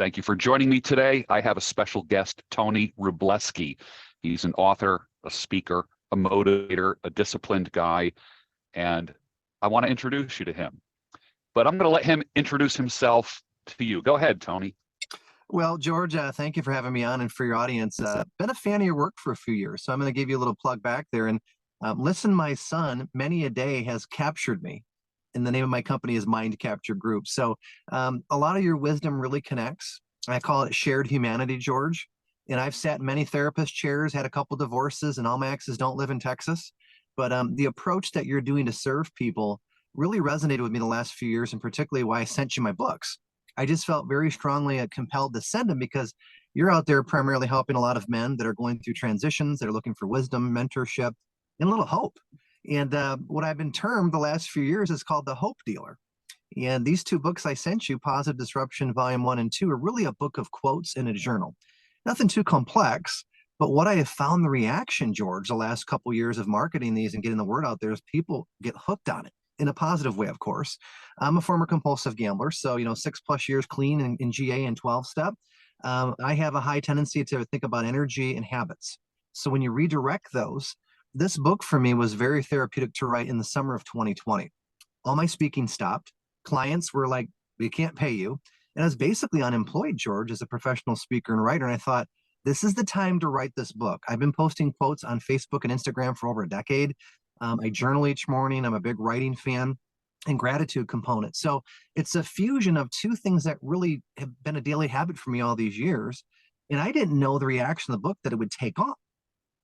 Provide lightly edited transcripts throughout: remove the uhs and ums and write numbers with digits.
Thank you for joining me today. I have a special guest, Tony Rubleski. He's an author, a speaker, a motivator, a disciplined guy, and I want to introduce you to him. But I'm going to let him introduce himself to you. Go ahead, Tony. Well, George, thank you for having me on, and for your audience. Been a fan of your work for a few years, so I'm going to give you a little plug back there. And listen, my son, many a day has captured me. And the name of my company is Mind Capture Group. So a lot of your wisdom really connects. I call it shared humanity, George. And I've sat in many therapist chairs, had a couple divorces, and all my exes don't live in Texas. But the approach that you're doing to serve people really resonated with me the last few years, and particularly why I sent you my books. I just felt very strongly compelled to send them because you're out there primarily helping a lot of men that are going through transitions, that are looking for wisdom, mentorship, and a little hope. And what I've been termed the last few years is called the Hope Dealer. And these two books I sent you, Positive Disruption Volume 1 and 2, are really a book of quotes and a journal. Nothing too complex, but what I have found the reaction, George, the last couple of years of marketing these and getting the word out there is people get hooked on it in a positive way, of course. I'm a former compulsive gambler, so, 6+ years clean in GA and 12-step. I have a high tendency to think about energy and habits. So when you redirect those, this book for me was very therapeutic to write in the summer of 2020. All my speaking stopped. Clients were like, we can't pay you. And I was basically unemployed, George, as a professional speaker and writer. And I thought, this is the time to write this book. I've been posting quotes on Facebook and Instagram for over a decade. I journal each morning. I'm a big writing fan and gratitude component. So it's a fusion of two things that really have been a daily habit for me all these years. And I didn't know the reaction of the book that it would take on.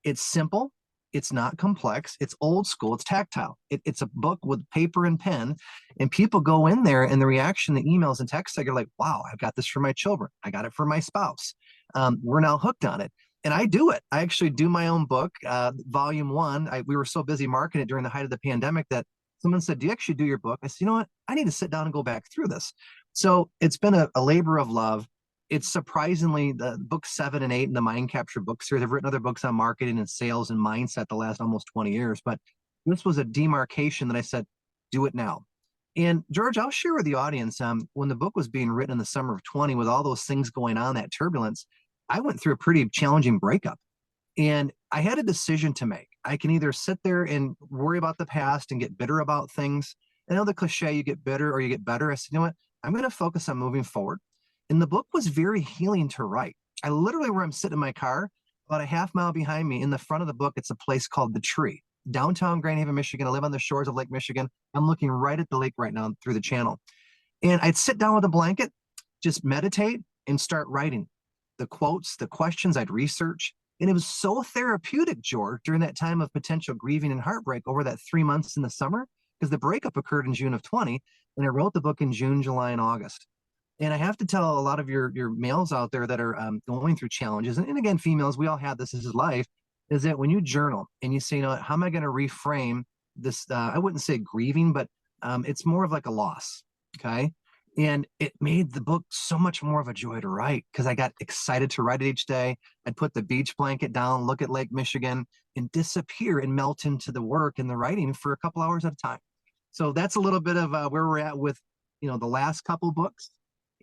It's simple. It's not complex. It's old school. It's tactile. It's a book with paper and pen, and people go in there, and the reaction, the emails and texts, they're like, wow, I've got this for my children. I got it for my spouse. We're now hooked on it. And I do it. I actually do my own book, Volume 1. We were so busy marketing it during the height of the pandemic that someone said, do you actually do your book? I said, you know what? I need to sit down and go back through this. So it's been a labor of love. It's surprisingly the book 7 and 8 in the Mind Capture book series. I've written other books on marketing and sales and mindset the last almost 20 years, but this was a demarcation that I said, do it now. And George, I'll share with the audience, when the book was being written in the summer of 20, with all those things going on, that turbulence, I went through a pretty challenging breakup. And I had a decision to make. I can either sit there and worry about the past and get bitter about things. I know the cliche, you get bitter or you get better. I said, you know what? I'm going to focus on moving forward. And the book was very healing to write. I literally, where I'm sitting in my car, about a half mile behind me, in the front of the book, it's a place called The Tree, downtown Grand Haven, Michigan. I live on the shores of Lake Michigan. I'm looking right at the lake right now through the channel. And I'd sit down with a blanket, just meditate, and start writing the quotes, the questions I'd research. And it was so therapeutic, George, during that time of potential grieving and heartbreak over that 3 months in the summer, because the breakup occurred in June of 20, and I wrote the book in June, July, and August. And I have to tell a lot of your males out there that are going through challenges, and again, females, we all have this as life, is that when you journal and you say, you know, how am I going to reframe this? I wouldn't say grieving, but it's more of like a loss. Okay. And it made the book so much more of a joy to write because I got excited to write it each day. I'd put the beach blanket down, look at Lake Michigan, and disappear and melt into the work and the writing for a couple hours at a time. So that's a little bit of where we're at with, the last couple books.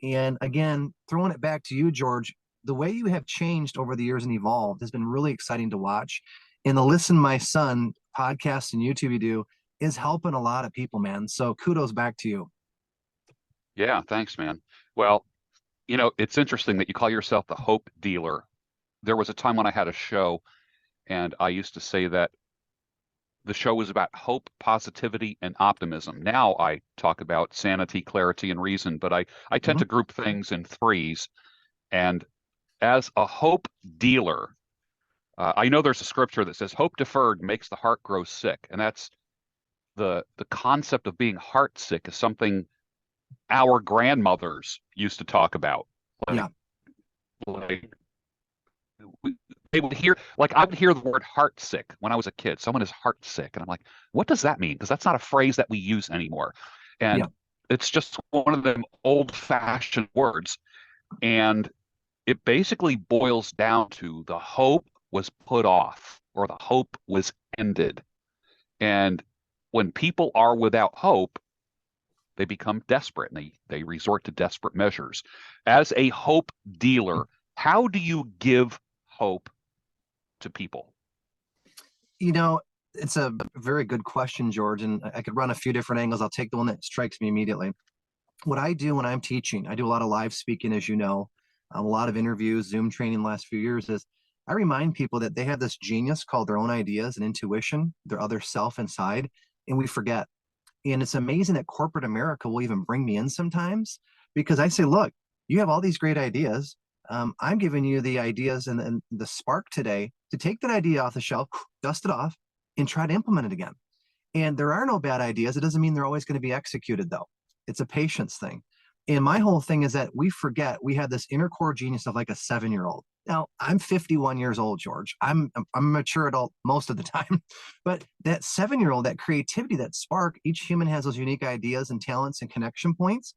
And again, throwing it back to you, George, the way you have changed over the years and evolved has been really exciting to watch. And the Listen My Son podcast and YouTube you do is helping a lot of people, man. So kudos back to you. Yeah, thanks, man. Well, it's interesting that you call yourself the Hope Dealer. There was a time when I had a show, and I used to say that the show was about hope, positivity, and optimism. Now I talk about sanity, clarity, and reason, but I tend to group things in threes. And as a hope dealer, I know there's a scripture that says hope deferred makes the heart grow sick. And that's the concept of being heart sick is something our grandmothers used to talk about. They would hear, I would hear the word heart sick when I was a kid. Someone is heart sick. And I'm like, what does that mean? Because that's not a phrase that we use anymore. And it's just one of them old fashioned words. And it basically boils down to the hope was put off or the hope was ended. And when people are without hope, they become desperate and they resort to desperate measures. As a hope dealer, how do you give hope to people? You know, it's a very good question, George, and I could run a few different angles. I'll take the one that strikes me immediately. What I do when I'm teaching, I do a lot of live speaking, as you know, a lot of interviews, Zoom training the last few years, is I remind people that they have this genius called their own ideas and intuition, their other self inside, and we forget. And it's amazing that corporate America will even bring me in sometimes because I say, look, you have all these great ideas. I'm giving you the ideas and the spark today to take that idea off the shelf, dust it off, and try to implement it again. And there are no bad ideas. It doesn't mean they're always going to be executed, though. It's a patience thing. And my whole thing is that we forget we have this inner core genius of like a 7-year-old. Now, I'm 51 years old, George. I'm a mature adult most of the time. But that 7-year-old, that creativity, that spark, each human has those unique ideas and talents and connection points.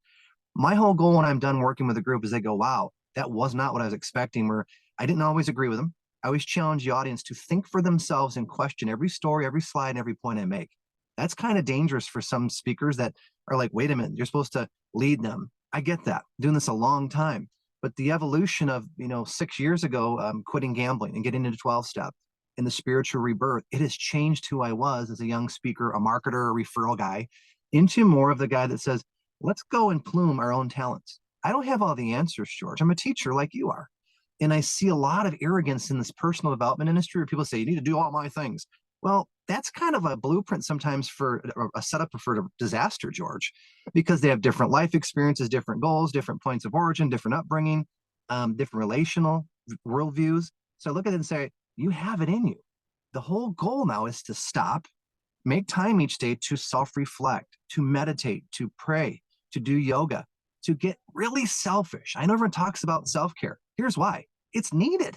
My whole goal when I'm done working with a group is they go, wow, that was not what I was expecting. Where I didn't always agree with them. I always challenge the audience to think for themselves and question every story, every slide, and every point I make. That's kind of dangerous for some speakers that are like, wait a minute, you're supposed to lead them. I get that. I'm doing this a long time. But the evolution of, 6 years ago, quitting gambling and getting into 12 step and the spiritual rebirth, it has changed who I was as a young speaker, a marketer, a referral guy, into more of the guy that says, let's go and plume our own talents. I don't have all the answers, George. I'm a teacher like you are. And I see a lot of arrogance in this personal development industry where people say, you need to do all my things. Well, that's kind of a blueprint sometimes for a setup for a disaster, George, because they have different life experiences, different goals, different points of origin, different upbringing, different relational worldviews. So I look at it and say, you have it in you. The whole goal now is to stop, make time each day to self-reflect, to meditate, to pray, to do yoga, to get really selfish. I know everyone talks about self-care. Here's why. It's needed.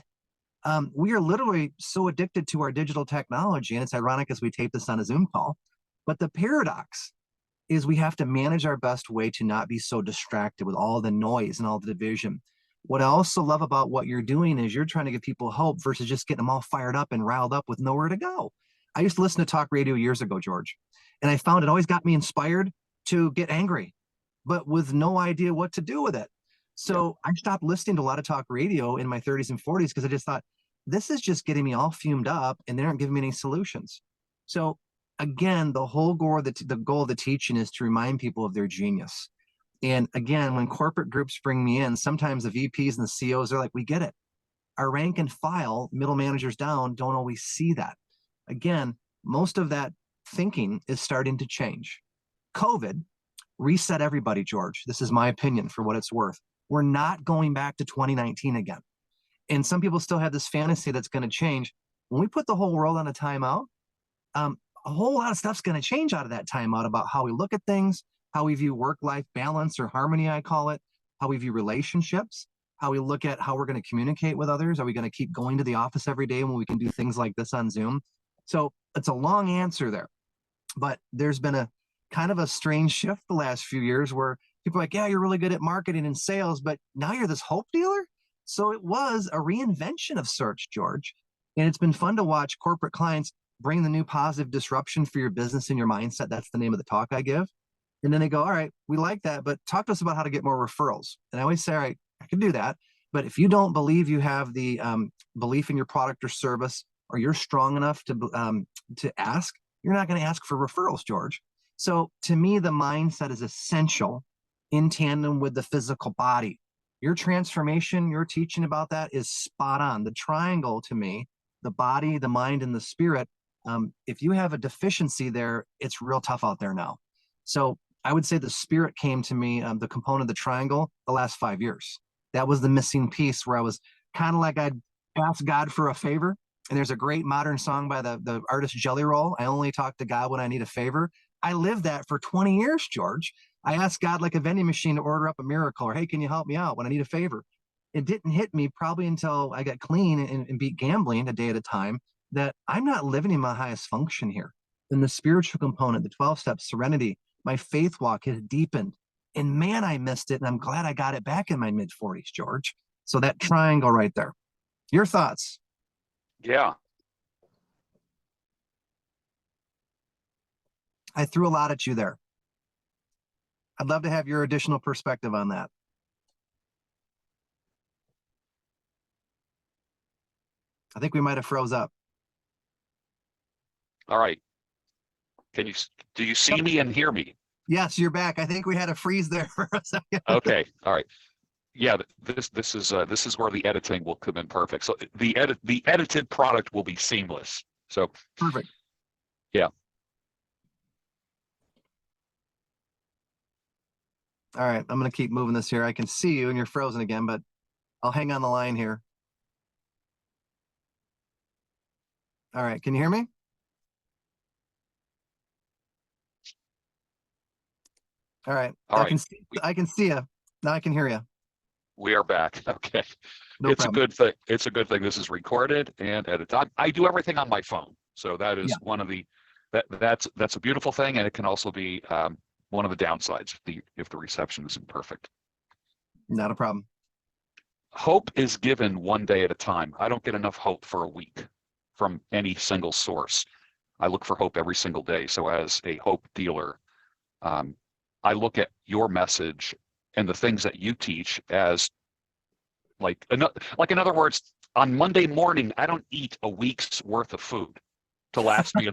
We are literally so addicted to our digital technology, and it's ironic as we tape this on a Zoom call. But the paradox is we have to manage our best way to not be so distracted with all the noise and all the division. What I also love about what you're doing is you're trying to give people hope versus just getting them all fired up and riled up with nowhere to go. I used to listen to talk radio years ago, George, and I found it always got me inspired to get angry, but with no idea what to do with it. So I stopped listening to a lot of talk radio in my 30s and 40s because I just thought, this is just getting me all fumed up and they aren't giving me any solutions. So again, the whole goal of the goal of the teaching is to remind people of their genius. And again, when corporate groups bring me in, sometimes the VPs and the CEOs are like, we get it. Our rank and file, middle managers down, don't always see that. Again, most of that thinking is starting to change. COVID reset everybody, George. This is my opinion for what it's worth. We're not going back to 2019 again. And some people still have this fantasy that's going to change. When we put the whole world on a timeout, a whole lot of stuff's going to change out of that timeout about how we look at things, how we view work-life balance or harmony, I call it, how we view relationships, how we look at how we're going to communicate with others. Are we going to keep going to the office every day when we can do things like this on Zoom? So it's a long answer there, but there's been a kind of a strange shift the last few years where people are like, yeah, you're really good at marketing and sales, but now you're this hope dealer? So it was a reinvention of search, George. And it's been fun to watch corporate clients bring the new positive disruption for your business and your mindset. That's the name of the talk I give. And then they go, all right, we like that, but talk to us about how to get more referrals. And I always say, all right, I can do that. But if you don't believe you have the belief in your product or service, or you're strong enough to ask, you're not going to ask for referrals, George. So to me, the mindset is essential in tandem with the physical body. Your transformation, your teaching about that is spot on. The triangle to me, the body, the mind, and the spirit, if you have a deficiency there, it's real tough out there now. So I would say the spirit came to me, the component of the triangle, the last 5 years. That was the missing piece where I was kind of like I'd ask God for a favor. And there's a great modern song by the artist Jelly Roll. I only talk to God when I need a favor. I lived that for 20 years, George. I asked God like a vending machine to order up a miracle, or hey, can you help me out when I need a favor? It didn't hit me probably until I got clean and beat gambling a day at a time that I'm not living in my highest function here. And the spiritual component, the 12 steps, serenity, my faith walk has deepened. And man, I missed it. And I'm glad I got it back in my mid 40s, George. So that triangle right there. Your thoughts? Yeah. I threw a lot at you there. I'd love to have your additional perspective on that. I think we might have froze up. All right. Do you see me and hear me? Yes, you're back. I think we had a freeze there for a second. Okay. All right. Yeah, this is where the editing will come in perfect. So the edited product will be seamless. So Perfect. yeah. All right, I'm going to keep moving this here. I can see you and you're frozen again, but I'll hang on the line here. All right, can you hear me? All right. All I right. can see you. Now I can hear you. We are back. Okay. No It's problem. a good thing. It's a good thing this is recorded and edited. I do everything on my phone. So that is Yeah. one of the that's a beautiful thing, and it can also be one of the downsides if the reception isn't perfect. Not a problem. Hope is given one day at a time. I don't get enough hope for a week from any single source. I look for hope every single day. So as a hope dealer, I look at your message and the things that you teach as like in other words, on Monday morning, I don't eat a week's worth of food to last me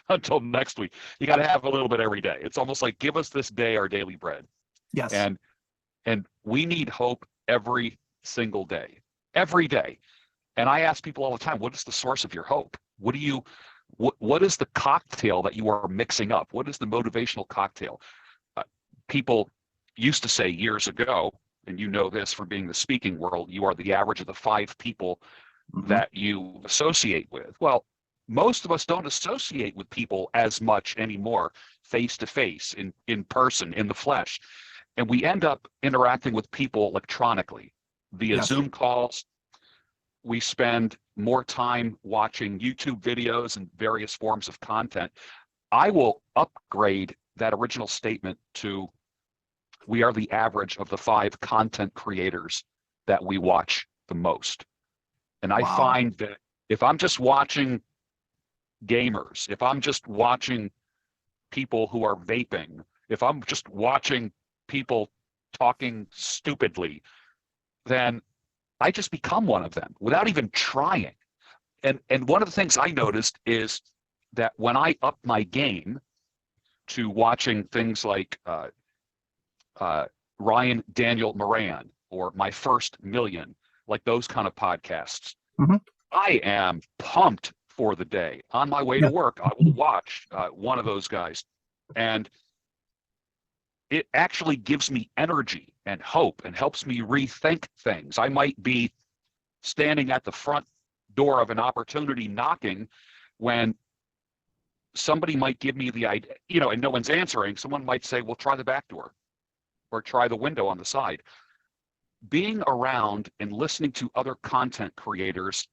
until next week. You got to have a little bit every day. It's almost like give us this day our daily bread. Yes. And we need hope every single day, every day. And I ask people all the time, what is the source of your hope? What is the cocktail that you are mixing up? What is the motivational cocktail? People used to say years ago, and you know this from being in the speaking world, you are the average of the 5 people that you associate with. Well, most of us don't associate with people as much anymore, face to face, in person, in the flesh. And we end up interacting with people electronically via Yes. Zoom calls. We spend more time watching YouTube videos and various forms of content. I will upgrade that original statement to we are the average of the 5 content creators that we watch the most. And I Wow. find that if I'm just watching gamers, if I'm just watching people who are vaping, if I'm just watching people talking stupidly, then I just become one of them without even trying. And one of the things I noticed is that when I up my game to watching things like Ryan Daniel Moran or My First Million, like those kind of podcasts, I am pumped for the day. On my way to work, I will watch one of those guys. And it actually gives me energy and hope and helps me rethink things. I might be standing at the front door of an opportunity knocking when somebody might give me the idea, and no one's answering. Someone might say, well, try the back door or try the window on the side. Being around and listening to other content creators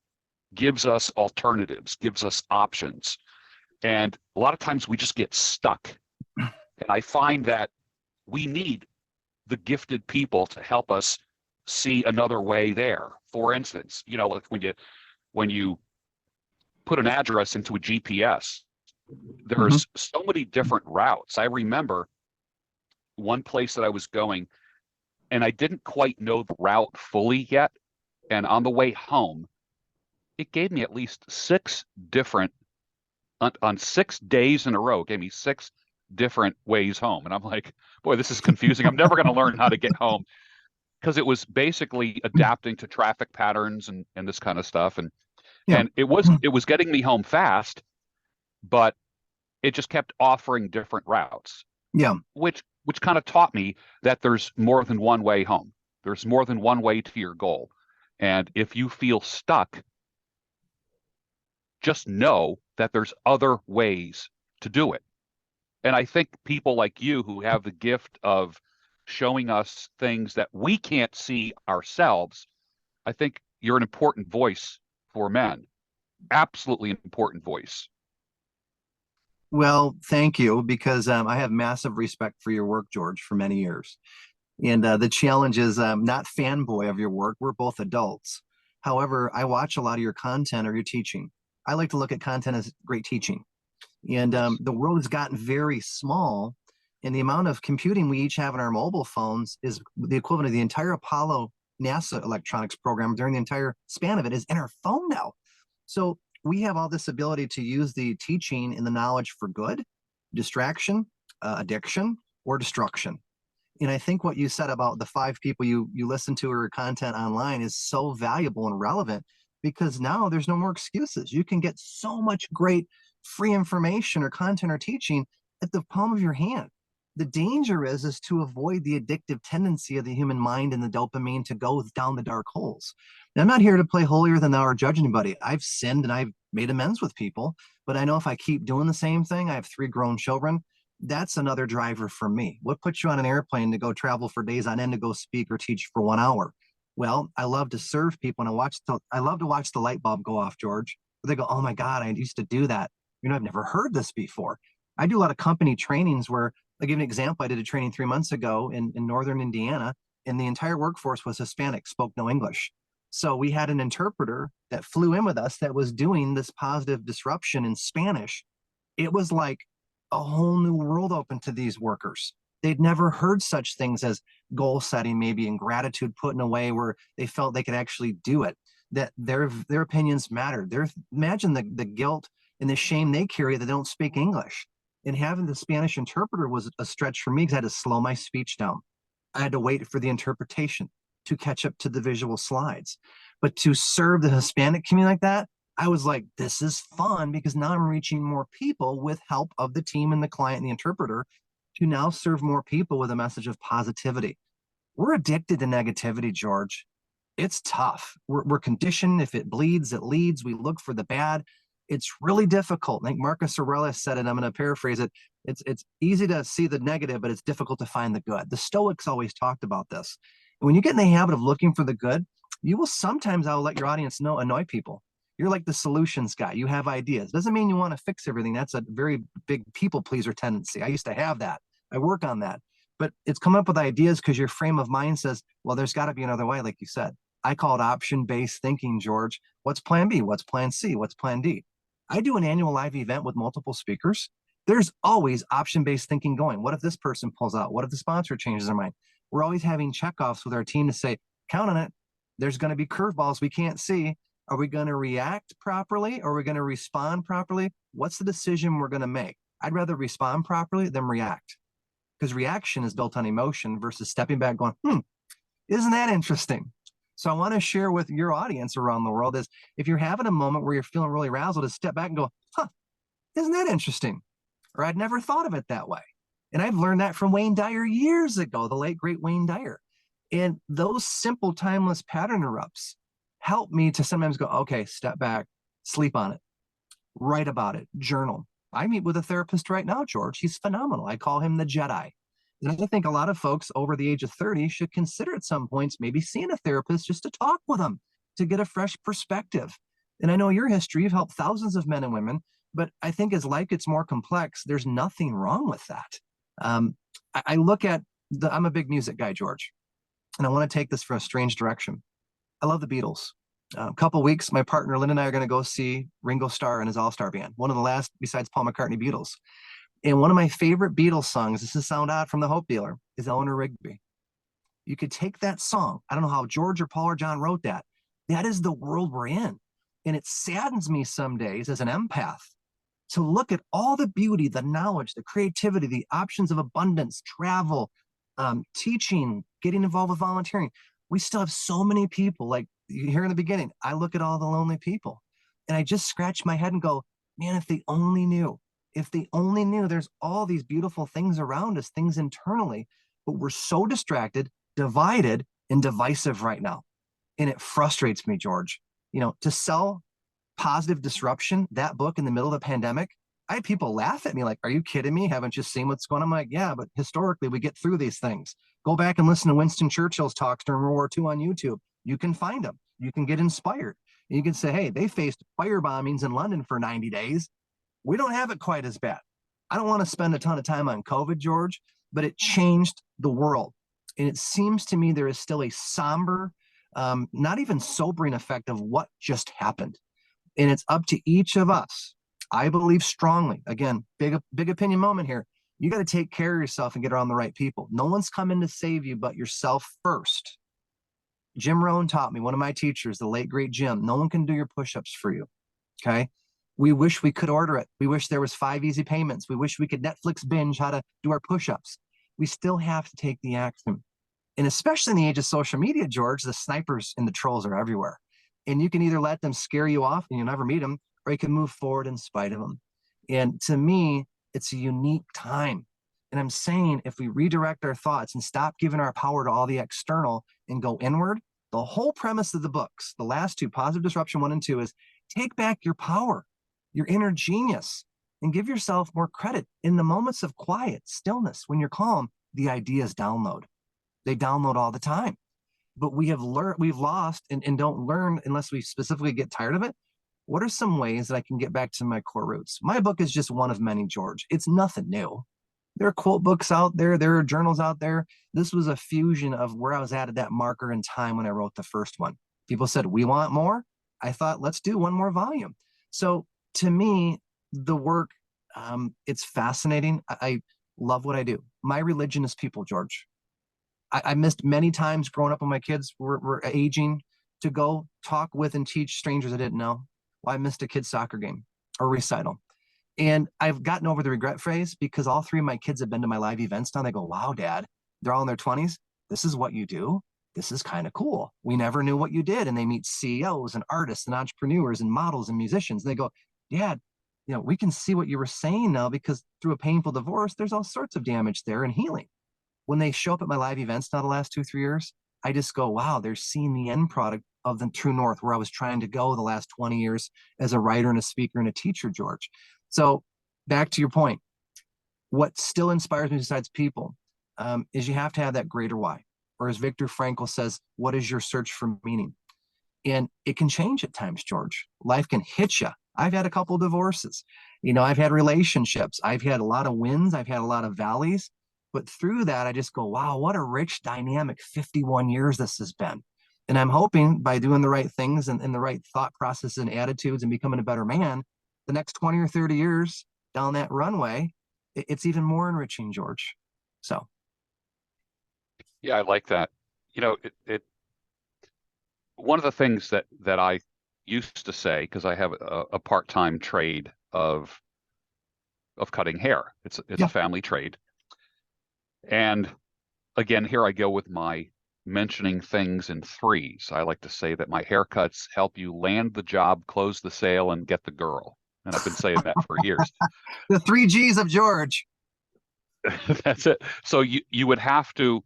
gives us alternatives, gives us options. And a lot of times we just get stuck. And I find that we need the gifted people to help us see another way there. For instance, like when you put an address into a GPS, there's so many different routes. I remember one place that I was going and I didn't quite know the route fully yet. And on the way home, it gave me at least 6 different, on 6 days in a row, it gave me 6 different ways home. And I'm like, boy, this is confusing. I'm never going to learn how to get home, because it was basically adapting to traffic patterns and this kind of stuff. And it was getting me home fast, but it just kept offering different routes. Yeah. Which kind of taught me that there's more than one way home. There's more than one way to your goal. And if you feel stuck, just know that there's other ways to do it. And I think people like you who have the gift of showing us things that we can't see ourselves, I think you're an important voice for men. Absolutely an important voice. Well, thank you, because I have massive respect for your work, George, for many years. And the challenge is not fanboy of your work. We're both adults. However, I watch a lot of your content or your teaching. I like to look at content as great teaching. And Yes. the world has gotten very small And the amount of computing we each have in our mobile phones is the equivalent of the entire Apollo NASA electronics program during the entire span of it is in our phone now. So we have all this ability to use the teaching and the knowledge for good, distraction, addiction, or destruction. And I think what you said about the 5 people you listen to or content online is so valuable and relevant, because now there's no more excuses. You can get so much great free information or content or teaching at the palm of your hand. The danger is to avoid the addictive tendency of the human mind and the dopamine to go down the dark holes. Now, I'm not here to play holier than thou or judge anybody. I've sinned and I've made amends with people, but I know if I keep doing the same thing, I have 3 grown children. That's another driver for me. What puts you on an airplane to go travel for days on end to go speak or teach for 1 hour? Well, I love to serve people, and I love to watch the light bulb go off, George. They go, "Oh my God, I used to do that. I've never heard this before." I do a lot of company trainings where I'll give an example. I did a training 3 months ago in northern Indiana, and the entire workforce was Hispanic, spoke no English. So we had an interpreter that flew in with us that was doing this positive disruption in Spanish. It was like a whole new world open to these workers. They'd never heard such things as goal setting, maybe, and gratitude put in a way where they felt they could actually do it, that their opinions mattered. Imagine the guilt and the shame they carry that they don't speak English. And having the Spanish interpreter was a stretch for me because I had to slow my speech down. I had to wait for the interpretation to catch up to the visual slides. But to serve the Hispanic community like that, I was like, this is fun, because now I'm reaching more people with help of the team and the client and the interpreter to now serve more people with a message of positivity. We're addicted to negativity, George. It's tough. We're conditioned. If it bleeds, it leads. We look for the bad. It's really difficult. I think Marcus Aurelius said it. I'm going to paraphrase it. It's easy to see the negative, but it's difficult to find the good. The Stoics always talked about this. And when you get in the habit of looking for the good, you will sometimes, I'll let your audience know, annoy people. You're like the solutions guy. You have ideas. Doesn't mean you want to fix everything. That's a very big people pleaser tendency. I used to have that. I work on that. But it's come up with ideas because your frame of mind says, well, there's got to be another way, like you said. I call it option-based thinking, George. What's plan B? What's plan C? What's plan D? I do an annual live event with multiple speakers. There's always option-based thinking going. What if this person pulls out? What if the sponsor changes their mind? We're always having checkoffs with our team to say, count on it. There's going to be curveballs we can't see. Are we going to react properly, or are we going to respond properly? What's the decision we're going to make? I'd rather respond properly than react, because reaction is built on emotion versus stepping back going, isn't that interesting? So I want to share with your audience around the world is, if you're having a moment where you're feeling really arousal, to step back and go, isn't that interesting? Or I'd never thought of it that way. And I've learned that from Wayne Dyer years ago, the late, great Wayne Dyer. And those simple, timeless pattern interrupts help me to sometimes go, okay, step back, sleep on it, write about it, journal. I meet with a therapist right now, George. He's phenomenal. I call him the Jedi. And I think a lot of folks over the age of 30 should consider at some points maybe seeing a therapist just to talk with them, to get a fresh perspective. And I know your history, you've helped thousands of men and women, but I think as life gets more complex, there's nothing wrong with that. I look at I'm a big music guy, George, and I want to take this for a strange direction. I love the Beatles. A couple of weeks, my partner Lynn and I are going to go see Ringo Starr and his all-star band, one of the last besides Paul McCartney Beatles. And one of my favorite Beatles songs, this is Sound Odd from the Hope Dealer, is Eleanor Rigby. You could take that song. I don't know how George or Paul or John wrote that. That is the world we're in. And it saddens me some days as an empath to look at all the beauty, the knowledge, the creativity, the options of abundance, travel, teaching, getting involved with volunteering. We still have so many people, like you hear in the beginning, I look at all the lonely people and I just scratch my head and go, man, if they only knew. If they only knew, there's all these beautiful things around us, things internally, but we're so distracted, divided, and divisive right now. And it frustrates me, George. To sell Positive Disruption, that book, in the middle of the pandemic, I had people laugh at me like, are you kidding me? Haven't you seen what's going on? I'm like, yeah, but historically we get through these things. Go back and listen to Winston Churchill's talks during World War II on YouTube. You can find them. You can get inspired. And you can say, hey, they faced fire bombings in London for 90 days. We don't have it quite as bad. I don't want to spend a ton of time on COVID, George, but it changed the world. And it seems to me there is still a somber, not even sobering effect of what just happened. And it's up to each of us. I believe strongly, again, big opinion moment here. You got to take care of yourself and get around the right people. No one's coming to save you but yourself first. Jim Rohn taught me, one of my teachers, the late great Jim, no one can do your push-ups for you. Okay. We wish we could order it. We wish there was 5 easy payments. We wish we could Netflix binge how to do our push-ups. We still have to take the action. And especially in the age of social media, George, the snipers and the trolls are everywhere. And you can either let them scare you off and you'll never meet them, or you can move forward in spite of them. And to me, it's a unique time. And I'm saying if we redirect our thoughts and stop giving our power to all the external and go inward, the whole premise of the books, the last two, Positive Disruption 1 and 2, is take back your power, your inner genius, and give yourself more credit. In the moments of quiet, stillness, when you're calm, the ideas download. They download all the time. But we've lost and don't learn unless we specifically get tired of it. What are some ways that I can get back to my core roots? My book is just one of many, George. It's nothing new. There are quote books out there. There are journals out there. This was a fusion of where I was at that marker in time when I wrote the first one. People said, we want more. I thought, let's do one more volume. So to me, the work, it's fascinating. I love what I do. My religion is people, George. I missed many times growing up when my kids were aging to go talk with and teach strangers I didn't know. Well, I missed a kid's soccer game or recital. And I've gotten over the regret phase because all 3 of my kids have been to my live events now. They go, wow, Dad, they're all in their 20s. This is what you do. This is kind of cool. We never knew what you did. And they meet CEOs and artists and entrepreneurs and models and musicians. And they go, Dad, we can see what you were saying now because through a painful divorce, there's all sorts of damage there and healing. When they show up at my live events now the last 2-3 years, I just go, wow, they're seeing the end product of the true north where I was trying to go the last 20 years as a writer and a speaker and a teacher, George. So back to your point, what still inspires me besides people is you have to have that greater why. Or as Viktor Frankl says, what is your search for meaning? And it can change at times, George. Life can hit you. I've had a couple of divorces. I've had relationships. I've had a lot of wins. I've had a lot of valleys. But through that, I just go, wow, what a rich, dynamic 51 years this has been. And I'm hoping by doing the right things and the right thought processes and attitudes and becoming a better man, the next 20 or 30 years down that runway, it's even more enriching, George. So. Yeah, I like that. One of the things that I used to say, because I have a part-time trade of cutting hair. It's a family trade. And again, here I go with my mentioning things in threes. I like to say that my haircuts help you land the job, close the sale, and get the girl. And I've been saying that for years. The 3 G's of George. That's it. So you would have to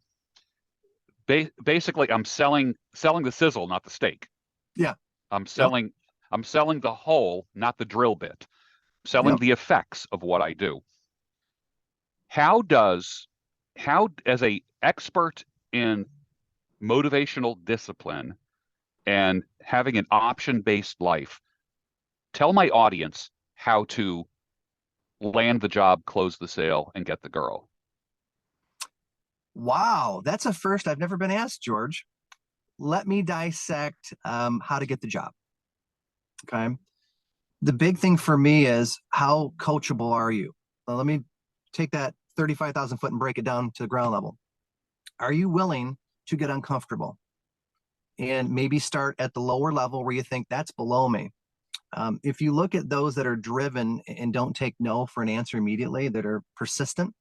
basically, I'm selling the sizzle, not the steak. Yeah. I'm selling the hole, not the drill bit. Selling the effects of what I do. How as a expert in motivational discipline and having an option-based life, tell my audience how to land the job, close the sale, and get the girl. Wow, that's a first I've never been asked, George. Let me dissect how to get the job. Okay. The big thing for me is how coachable are you? Well, let me take that 35,000 foot and break it down to the ground level. Are you willing to get uncomfortable and maybe start at the lower level where you think that's below me? If you look at those that are driven and don't take no for an answer immediately, that are persistent,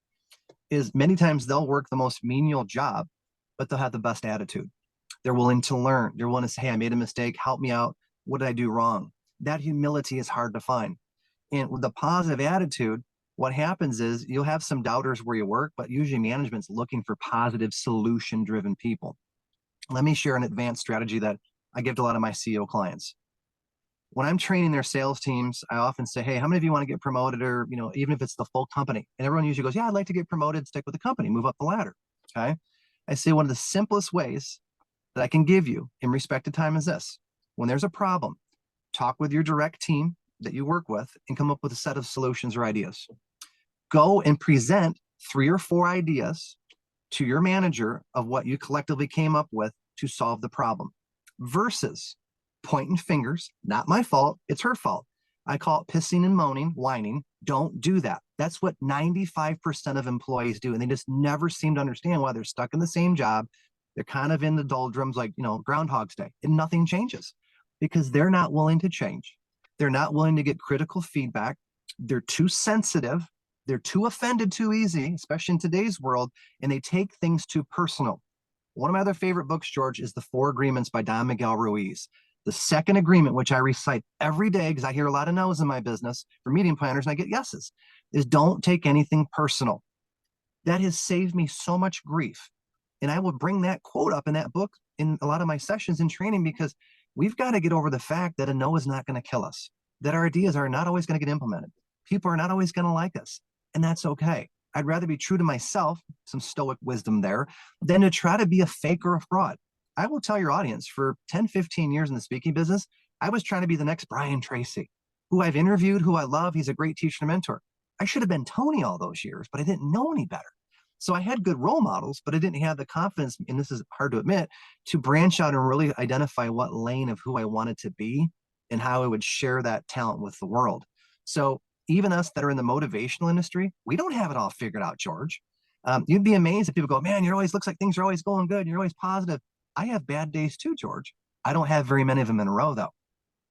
is many times they'll work the most menial job, but they'll have the best attitude. They're willing to learn. They're willing to say, hey, I made a mistake. Help me out. What did I do wrong? That humility is hard to find. And with the positive attitude, what happens is you'll have some doubters where you work, but usually management's looking for positive, solution-driven people. Let me share an advanced strategy that I give to a lot of my CEO clients. When I'm training their sales teams, I often say, hey, how many of you want to get promoted, or, even if it's the full company? And everyone usually goes, yeah, I'd like to get promoted, stick with the company, move up the ladder. Okay. I say one of the simplest ways that I can give you in respect to time is this. When there's a problem, talk with your direct team that you work with and come up with a set of solutions or ideas. Go and present 3 or 4 ideas to your manager of what you collectively came up with to solve the problem, versus pointing fingers, not my fault, it's her fault. I call it pissing and moaning, whining. Don't do that. That's what 95% of employees do. And they just never seem to understand why they're stuck in the same job. They're kind of in the doldrums like, Groundhog's Day, and nothing changes because they're not willing to change. They're not willing to get critical feedback. They're too sensitive. They're too offended too easy, especially in today's world, and they take things too personal. One of my other favorite books, George, is The Four Agreements by Don Miguel Ruiz. The second agreement, which I recite every day because I hear a lot of no's in my business for meeting planners and I get yeses, is don't take anything personal. That has saved me so much grief. And I will bring that quote up in that book in a lot of my sessions in training because we've got to get over the fact that a no is not going to kill us, that our ideas are not always going to get implemented. People are not always going to like us, and that's okay. I'd rather be true to myself, some stoic wisdom there, than to try to be a fake or a fraud. I will tell your audience for 10, 15 years in the speaking business, I was trying to be the next Brian Tracy, who I've interviewed, who I love. He's a great teacher and mentor. I should have been Tony all those years, but I didn't know any better. So I had good role models, but I didn't have the confidence, and this is hard to admit, to branch out and really identify what lane of who I wanted to be and how I would share that talent with the world. So even us that are in the motivational industry, we don't have it all figured out, George. You'd be amazed if people go, man, you're always looks like things are always going good. You're always positive. I have bad days too, George. I don't have very many of them in a row, though.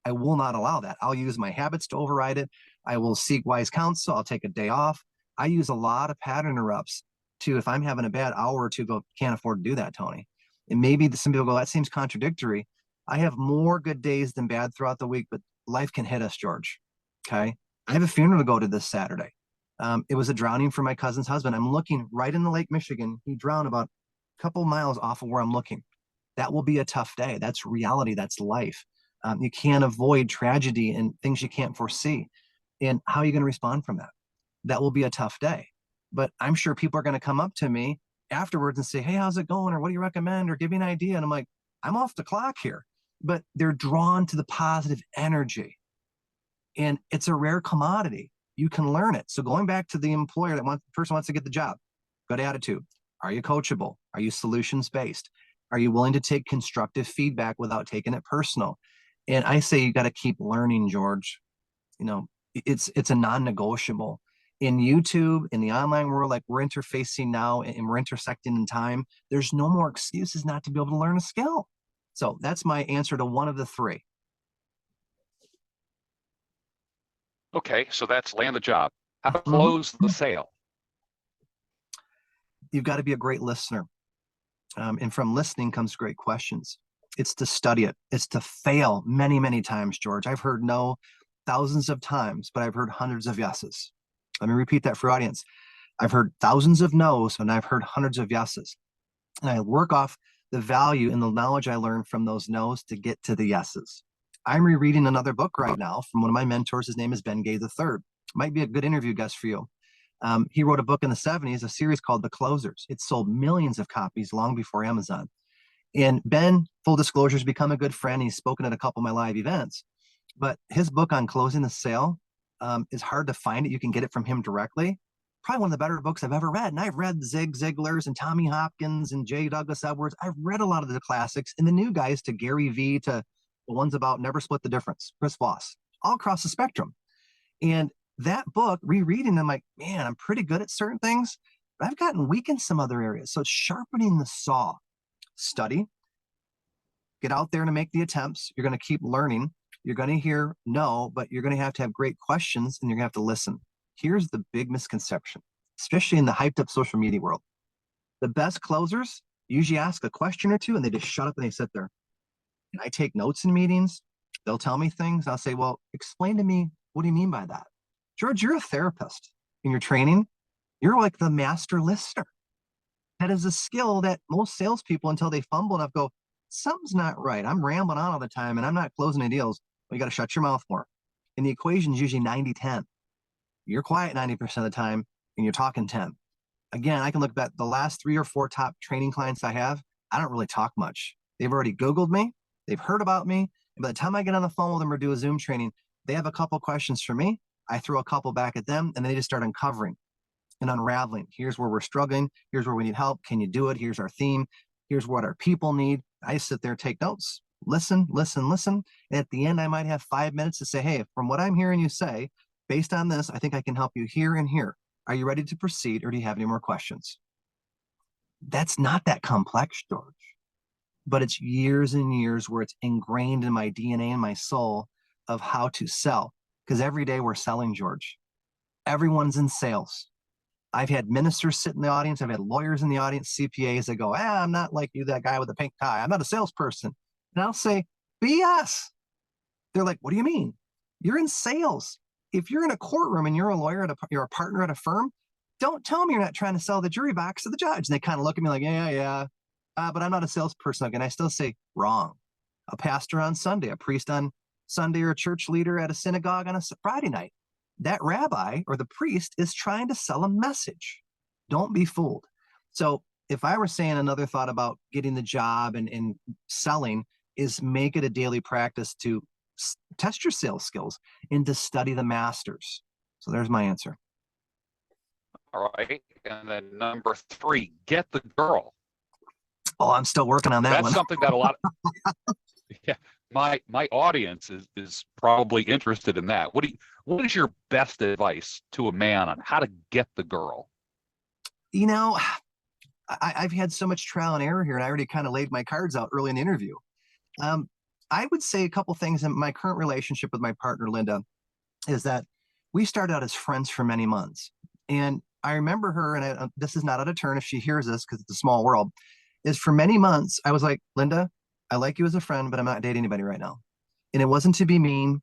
I will not allow that. I'll use my habits to override it. I will seek wise counsel. I'll take a day off. I use a lot of pattern interrupts to, if I'm having a bad hour or two, go, can't afford to do that, Tony. And maybe some people go, that seems contradictory. I have more good days than bad throughout the week, but life can hit us, George. Okay. I have a funeral to go to this Saturday. It was a drowning for my cousin's husband. I'm looking right in the Lake Michigan. He drowned about a couple miles off of where I'm looking. That will be a tough day. That's reality. That's life. You can't avoid tragedy and things you can't foresee. And how are you going to respond from that? That will be a tough day. But I'm sure people are going to come up to me afterwards and say, hey, how's it going? Or what do you recommend? Or give me an idea. And I'm like, I'm off the clock here. But they're drawn to the positive energy. And it's a rare commodity. You can learn it. So going back to the employer the person wants to get the job, good attitude. Are you coachable? Are you solutions based? Are you willing to take constructive feedback without taking it personal? And I say you got to keep learning, George. It's a non-negotiable. In YouTube, in the online world, like we're interfacing now and we're intersecting in time, there's no more excuses not to be able to learn a skill. So that's my answer to one of the three. Okay, so that's land the job. How to close the sale? You've got to be a great listener. And from listening comes great questions. It's to study it. It's to fail many, many times, George. I've heard no thousands of times, but I've heard hundreds of yeses. Let me repeat that for your audience. I've heard thousands of no's and I've heard hundreds of yeses. And I work off the value and the knowledge I learned from those no's to get to the yeses. I'm rereading another book right now from one of my mentors. His name is Ben Gay III. Might be a good interview guest for you. He wrote a book in the 70s, a series called The Closers. It sold millions of copies long before Amazon. And Ben, full disclosure, has become a good friend. He's spoken at a couple of my live events. But his book on closing the sale is hard to find it. You can get it from him directly. Probably one of the better books I've ever read. And I've read Zig Ziglar's and Tommy Hopkins and J. Douglas Edwards. I've read a lot of the classics and the new guys, to Gary Vee, to the ones about Never Split the Difference, Chris Voss, all across the spectrum. And that book, rereading, I'm like, man, I'm pretty good at certain things, but I've gotten weak in some other areas. So it's sharpening the saw. Study, get out there to make the attempts. You're going to keep learning. You're going to hear no, but you're going to have great questions and you're going to have to listen. Here's the big misconception, especially in the hyped up social media world. The best closers usually ask a question or two and they just shut up and they sit there. And I take notes in meetings. They'll tell me things. I'll say, well, explain to me, what do you mean by that? George, you're a therapist in your training. You're like the master listener. That is a skill that most salespeople, until they fumble enough, go, something's not right. I'm rambling on all the time and I'm not closing any deals. Well, you got to shut your mouth more. And the equation is usually 90-10. You're quiet 90% of the time and you're talking 10. Again, I can look back the last 3 or 4 top training clients I have. I don't really talk much. They've already Googled me. They've heard about me. And by the time I get on the phone with them or do a Zoom training, they have a couple questions for me. I throw a couple back at them and they just start uncovering and unraveling. Here's where we're struggling. Here's where we need help. Can you do it? Here's our theme. Here's what our people need. I sit there, take notes, listen. And at the end, I might have 5 minutes to say, hey, from what I'm hearing you say, Based on this, I think I can help you here and here. Are you ready to proceed, or do you have any more questions? That's not that complex, George, but it's years and years where it's ingrained in my DNA and my soul of how to sell. Because every day we're selling, George. Everyone's in sales. I've had ministers sit in the audience. I've had lawyers in the audience, CPAs that go, I'm not like you, that guy with the pink tie. I'm not a salesperson. And I'll say, BS. They're like, what do you mean? You're in sales. If you're in a courtroom and you're a lawyer, you're a partner at a firm, don't tell me you're not trying to sell the jury box to the judge. And they kind of look at me like, yeah. But I'm not a salesperson. And I still say, wrong. A pastor on Sunday, a priest on Sunday, or a church leader at a synagogue on a Friday night. That rabbi or the priest is trying to sell a message. Don't be fooled. So if I were saying another thought about getting the job and selling, is make it a daily practice to test your sales skills and to study the masters. So there's my answer. All right. And then number 3, get the girl. Oh, I'm still working on that That's one. something that a lot of, yeah, my audience is probably interested in that. What is your best advice to a man on how to get the girl? You know, I've had so much trial and error here, and I already kind of laid my cards out early in the interview. I would say a couple things. In my current relationship with my partner, Linda, is that we started out as friends for many months. And I remember her, and this is not out of turn if she hears this because it's a small world, is for many months, I was like, Linda, I like you as a friend, but I'm not dating anybody right now. And it wasn't to be mean,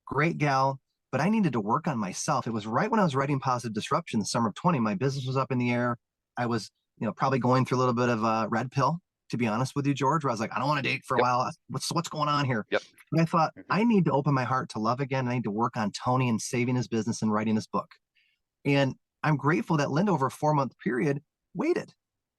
great gal, but I needed to work on myself. It was right when I was writing Positive Disruption, the summer of 20, my business was up in the air. I was, probably going through a little bit of a red pill, to be honest with you, George, where I was like, I don't want to date for a while. What's going on here? Yep. But I thought, I need to open my heart to love again. I need to work on Tony and saving his business and writing his book. And I'm grateful that Linda, over a 4-month period, waited.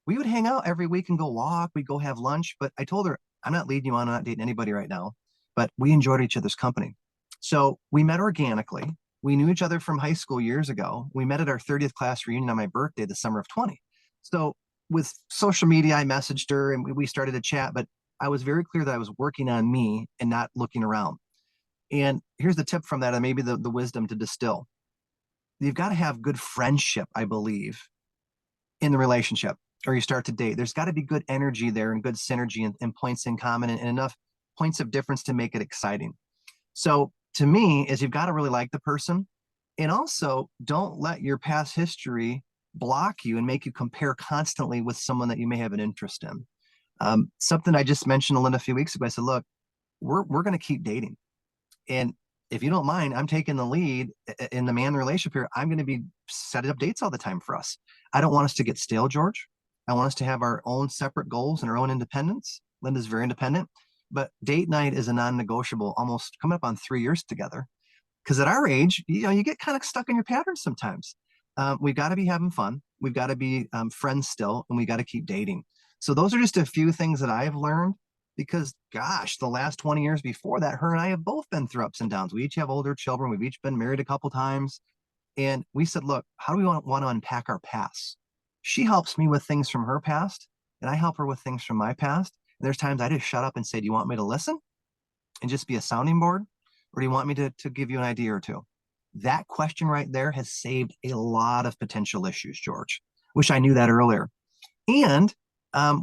We would hang out every week and go walk. We'd go have lunch. But I told her, I'm not leading you on. I'm not dating anybody right now. But we enjoyed each other's company. So we met organically. We knew each other from high school years ago. We met at our 30th class reunion on my birthday, the summer of 20. So with social media, I messaged her and we started to chat. But I was very clear that I was working on me and not looking around. And here's the tip from that, and maybe the wisdom to distill. You've got to have good friendship, I believe, in the relationship, or you start to date. There's got to be good energy there and good synergy and points in common and enough points of difference to make it exciting. So to me, is you've got to really like the person, and also don't let your past history block you and make you compare constantly with someone that you may have an interest in. Something I just mentioned to Linda a few weeks ago, I said, look, we're going to keep dating. And if you don't mind, I'm taking the lead in the man relationship here. I'm going to be setting up dates all the time for us. I don't want us to get stale, George. I want us to have our own separate goals and our own independence. Linda's very independent, but date night is a non-negotiable, almost coming up on 3 years together. Because at our age, you get kind of stuck in your patterns sometimes. We've got to be having fun. We've got to be friends still, and we got to keep dating. So those are just a few things that I've learned. Because, gosh, the last 20 years before that, her and I have both been through ups and downs. We each have older children. We've each been married a couple times. And we said, look, how do we want to unpack our past? She helps me with things from her past, and I help her with things from my past. And there's times I just shut up and say, do you want me to listen and just be a sounding board? Or do you want me to give you an idea or two? That question right there has saved a lot of potential issues, George. Wish I knew that earlier. And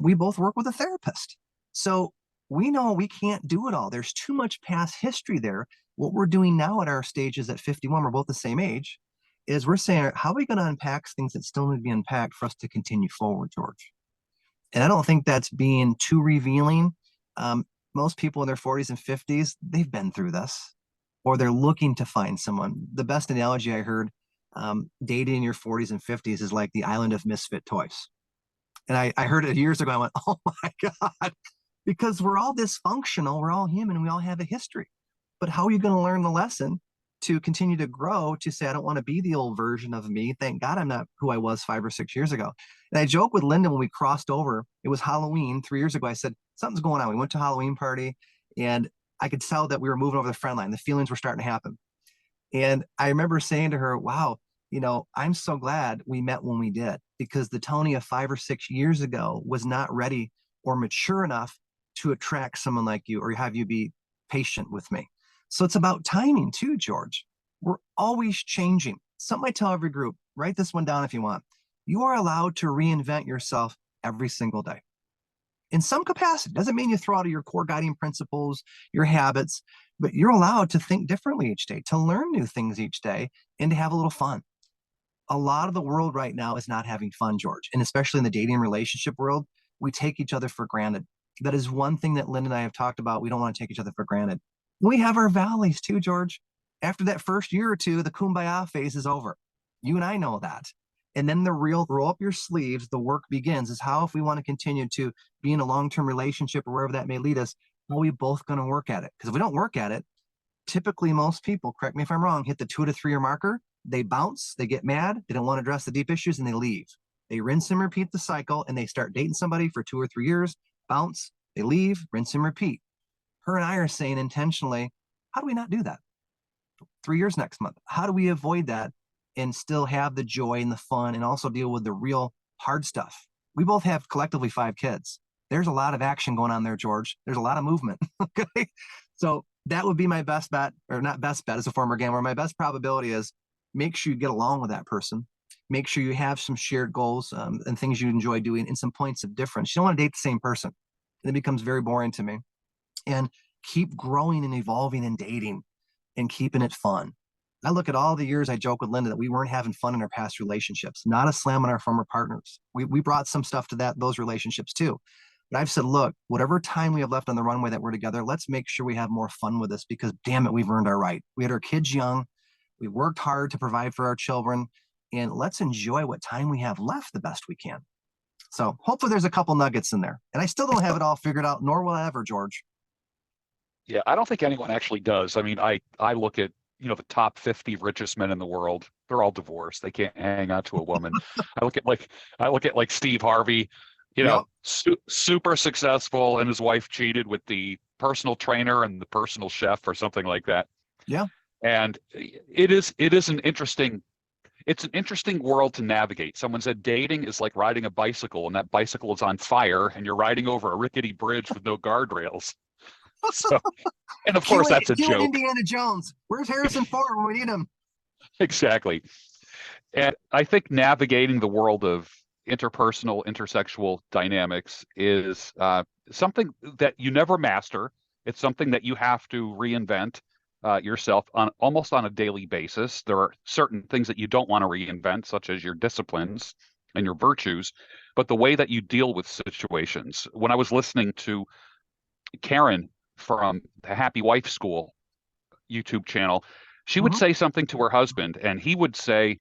we both work with a therapist. So we know we can't do it all. There's too much past history there. What we're doing now at our stages at 51, we're both the same age, is we're saying, how are we going to unpack things that still need to be unpacked for us to continue forward, George? And I don't think that's being too revealing. Most people in their 40s and 50s, they've been through this, or they're looking to find someone. The best analogy I heard, dating in your 40s and 50s is like the island of misfit toys. And I heard it years ago. I went, oh my God. Because we're all dysfunctional, we're all human, we all have a history. But how are you going to learn the lesson to continue to grow, to say, I don't want to be the old version of me. Thank God I'm not who I was 5 or 6 years ago. And I joke with Linda when we crossed over, it was Halloween 3 years ago. I said, something's going on. We went to a Halloween party and I could tell that we were moving over the friend line. The feelings were starting to happen. And I remember saying to her, wow, I'm so glad we met when we did, because the Tony of 5 or 6 years ago was not ready or mature enough to attract someone like you or have you be patient with me. So it's about timing too, George. We're always changing. Something I tell every group, write this one down if you want. You are allowed to reinvent yourself every single day in some capacity. Doesn't mean you throw out of your core guiding principles, your habits, but you're allowed to think differently each day, to learn new things each day, and to have a little fun. A lot of the world right now is not having fun, George, and especially in the dating relationship world, we take each other for granted. That is one thing that Lynn and I have talked about. We don't want to take each other for granted. We have our valleys too, George. After that first year or two, the kumbaya phase is over. You and I know that. And then the real roll up your sleeves, the work begins is how, if we want to continue to be in a long-term relationship or wherever that may lead us, how are we both going to work at it? Because if we don't work at it, typically most people, correct me if I'm wrong, hit the 2 to 3 year marker, they bounce, they get mad, they don't want to address the deep issues, and they leave. They rinse and repeat the cycle, and they start dating somebody for 2 or 3 years, bounce, they leave, rinse and repeat. Her and I are saying intentionally, how do we not do that? 3 years next month. How do we avoid that and still have the joy and the fun and also deal with the real hard stuff? We both have collectively 5 kids. There's a lot of action going on there, George. There's a lot of movement. Okay. So that would be my best bet, or not best bet as a former gambler. My best probability is make sure you get along with that person. Make sure you have some shared goals and things you enjoy doing and some points of difference. You don't want to date the same person. It becomes very boring to me. And keep growing and evolving and dating and keeping it fun. I look at all the years I joke with Linda that we weren't having fun in our past relationships, not a slam on our former partners. We brought some stuff to those relationships too. But I've said, look, whatever time we have left on the runway that we're together, let's make sure we have more fun with this because damn it, we've earned our right. We had our kids young. We worked hard to provide for our children, and let's enjoy what time we have left the best we can. So hopefully there's a couple nuggets in there. And I still don't have it all figured out, nor will I ever, George. Yeah, I don't think anyone actually does. I mean, I look at, the top 50 richest men in the world. They're all divorced. They can't hang on to a woman. I look at Steve Harvey, Yep. super successful, and his wife cheated with the personal trainer and the personal chef or something like that. Yeah. And it is an interesting world to navigate. Someone said dating is like riding a bicycle, and that bicycle is on fire, and you're riding over a rickety bridge with no guardrails. So, and of course, that's a Cue joke. Indiana Jones. Where's Harrison Ford when we need him? Exactly. And I think navigating the world of interpersonal, intersexual dynamics is something that you never master. It's something that you have to reinvent yourself on almost on a daily basis. There are certain things that you don't want to reinvent, such as your disciplines and your virtues, but the way that you deal with situations. When I was listening to Karen from the Happy Wife School YouTube channel, she would Mhm. say something to her husband, and he would say,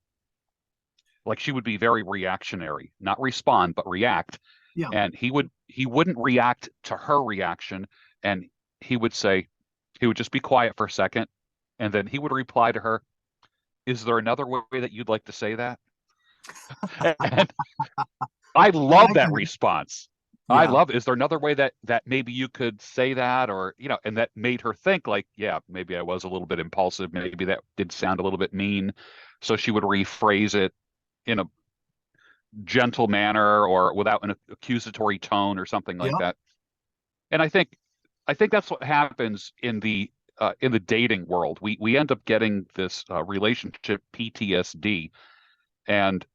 like, she would be very reactionary, not respond, but react. Yeah. And he wouldn't react to her reaction, and he would say, he would just be quiet for a second, and then he would reply to her, "Is there another way that you'd like to say that?" And I love I that can. response. I Yeah. love, is there another way that maybe you could say that, or, and that made her think like, yeah, maybe I was a little bit impulsive. Maybe that did sound a little bit mean. So she would rephrase it in a gentle manner or without an accusatory tone or something like Yep. that. And I think that's what happens in the dating world. We end up getting this relationship PTSD. And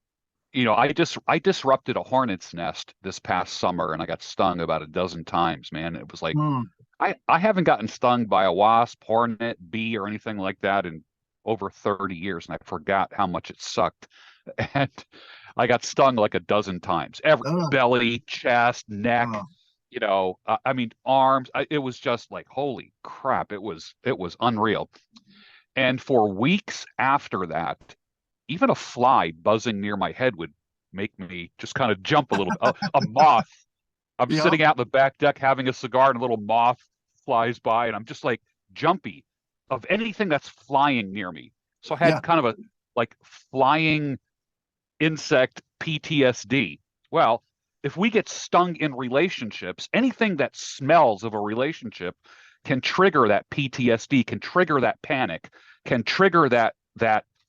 I disrupted a hornet's nest this past summer, and I got stung about a dozen times, man. It was like Mm. I haven't gotten stung by a wasp, hornet, bee, or anything like that in over 30 years, and I forgot how much it sucked. And I got stung like a dozen times. Every Ugh. belly, chest, neck, Ugh. I mean arms. It was just like, holy crap, it was unreal. And for weeks after that, even a fly buzzing near my head would make me just kind of jump a little bit. A moth. I'm Yep. sitting out in the back deck having a cigar, and a little moth flies by, and I'm just like jumpy of anything that's flying near me. So I Yeah. had kind of a like flying insect PTSD. Well, if we get stung in relationships, anything that smells of a relationship can trigger that PTSD, can trigger that panic, can trigger that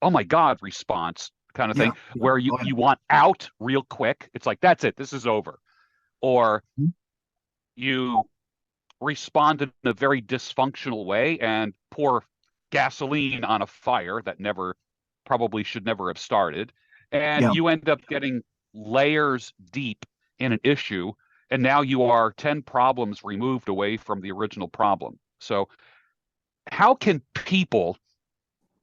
oh my God response kind of Yeah. thing Yeah. where you Oh, yeah. you want out real quick. It's like, that's it, this is over. Or Mhm. you respond in a very dysfunctional way and pour gasoline on a fire that probably should never have started. And Yeah. you end up getting layers deep in an issue. And now you are 10 problems removed away from the original problem. So, how can people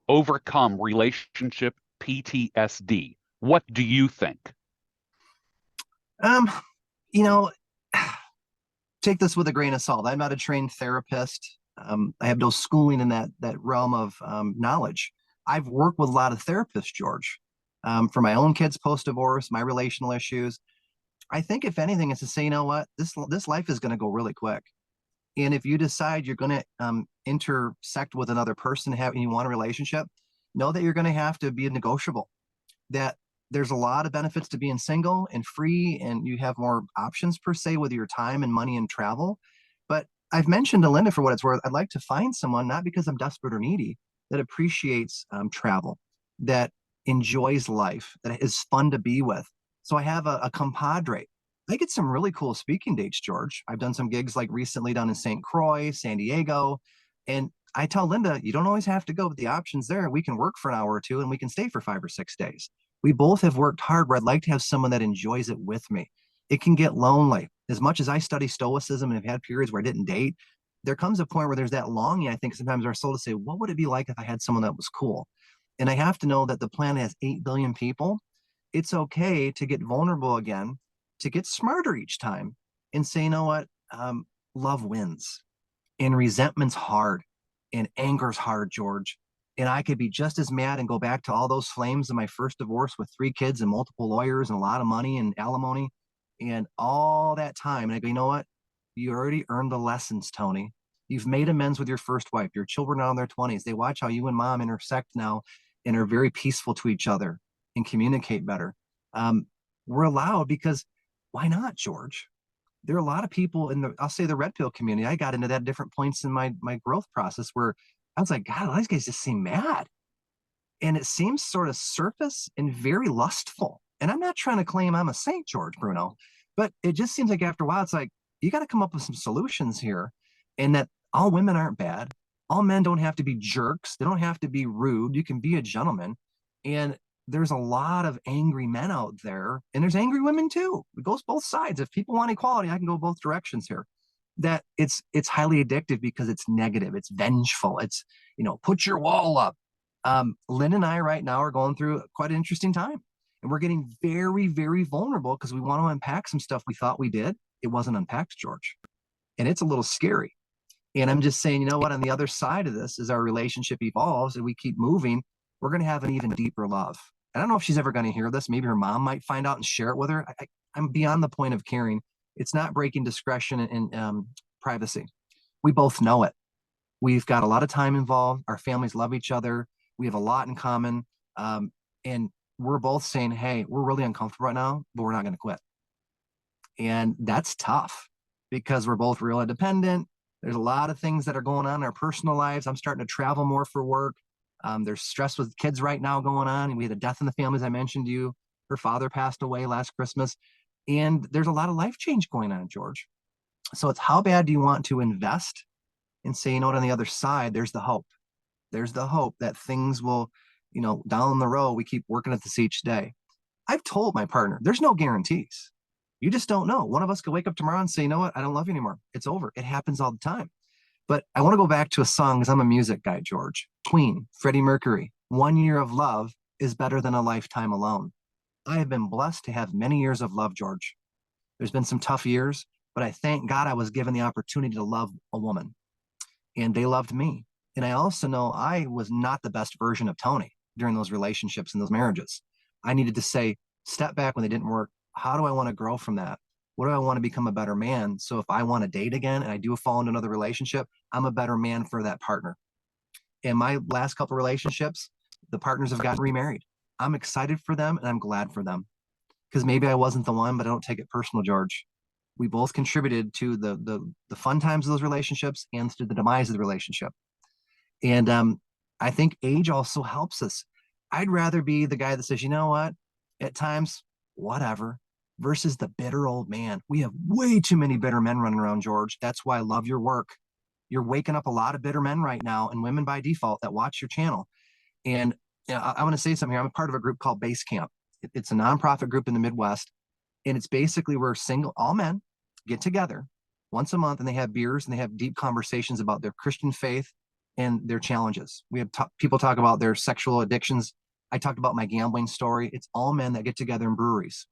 overcome relationship PTSD? What do you think? Um, you know, take this with a grain of salt. I'm not a trained therapist. I have no schooling in that realm of knowledge. I've worked with a lot of therapists, George, for my own kids post divorce, my relational issues. I think if anything, is to say, you know what, this life is going to go really quick, and if you decide you're going to intersect with another person, and you want a relationship, know that you're going to have to be negotiable. That there's a lot of benefits to being single and free, and you have more options per se with your time and money and travel. But I've mentioned to Linda, for what it's worth, I'd like to find someone, not because I'm desperate or needy, that appreciates travel, that enjoys life, that is fun to be with. So I have a compadre. I get some really cool speaking dates, George. I've done some gigs like recently down in St. Croix, San Diego, and I tell Linda, you don't always have to go, but the option's there. We can work for an hour or two and we can stay for 5 or 6 days. We both have worked hard, where I'd like to have someone that enjoys it with me. It can get lonely. As much as I study stoicism and have had periods where I didn't date, there comes a point where there's that longing, I think, sometimes our soul to say, what would it be like if I had someone that was cool? And I have to know that the planet has 8 billion people. It's okay to get vulnerable again, to get smarter each time and say, you know what? Love wins, and resentment's hard, and anger's hard, George. And I could be just as mad and go back to all those flames in my first divorce with 3 kids and multiple lawyers and a lot of money and alimony and all that time. And I go, you know what? You already earned the lessons, Tony. You've made amends with your first wife. Your children are in their 20s. They watch how you and mom intersect now and are very peaceful to each other and communicate better. We're allowed, because why not, George? There are a lot of people in I'll say the red pill community. I got into that at different points in my growth process, where I was like, God, all these guys just seem mad. And it seems sort of surface and very lustful. And I'm not trying to claim I'm a saint, George Bruno, but it just seems like after a while, it's like, you got to come up with some solutions here. And that all women aren't bad. All men don't have to be jerks. They don't have to be rude. You can be a gentleman. And there's a lot of angry men out there, and there's angry women too. It goes both sides. If people want equality, I can go both directions here. That it's highly addictive because it's negative, it's vengeful, it's, put your wall up. Lynn and I right now are going through quite an interesting time, and we're getting very, very vulnerable because we want to unpack some stuff we thought we did. It wasn't unpacked, George, and it's a little scary. And I'm just saying, you know what, on the other side of this, as our relationship evolves and we keep moving, we're going to have an even deeper love. I don't know if she's ever going to hear this. Maybe her mom might find out and share it with her. I'm beyond the point of caring. It's not breaking discretion and privacy. We both know it. We've got a lot of time involved. Our families love each other. We have a lot in common. And we're both saying, hey, we're really uncomfortable right now, but we're not going to quit. And that's tough because we're both real independent. There's a lot of things that are going on in our personal lives. I'm starting to travel more for work. There's stress with kids right now going on. And we had a death in the family, as I mentioned to you. Her father passed away last Christmas. And there's a lot of life change going on, George. So it's, how bad do you want to invest and say, you know what, on the other side, there's the hope. There's the hope that things will, down the road, we keep working at this each day. I've told my partner, there's no guarantees. You just don't know. One of us could wake up tomorrow and say, you know what, I don't love you anymore. It's over. It happens all the time. But I want to go back to a song, because I'm a music guy, George. Queen, Freddie Mercury, 1 year of love is better than a lifetime alone. I have been blessed to have many years of love, George. There's been some tough years, but I thank God I was given the opportunity to love a woman, and they loved me. And I also know I was not the best version of Tony during those relationships and those marriages. I needed to say, step back when they didn't work. How do I want to grow from that? What do I want to become a better man? So if I want to date again and I do fall into another relationship, I'm a better man for that partner. In my last couple of relationships, the partners have gotten remarried. I'm excited for them and I'm glad for them, because maybe I wasn't the one, but I don't take it personal, George. We both contributed to the fun times of those relationships and to the demise of the relationship. And I think age also helps us. I'd rather be the guy that says, you know what, at times, whatever, versus the bitter old man. We have way too many bitter men running around, George. That's why I love your work. You're waking up a lot of bitter men right now and women by default that watch your channel. And I want to say something here. I'm a part of a group called Base Camp. It's a nonprofit group in the Midwest. And it's basically where all men get together once a month and they have beers and they have deep conversations about their Christian faith and their challenges. We have people talk about their sexual addictions. I talked about my gambling story. It's all men that get together in breweries.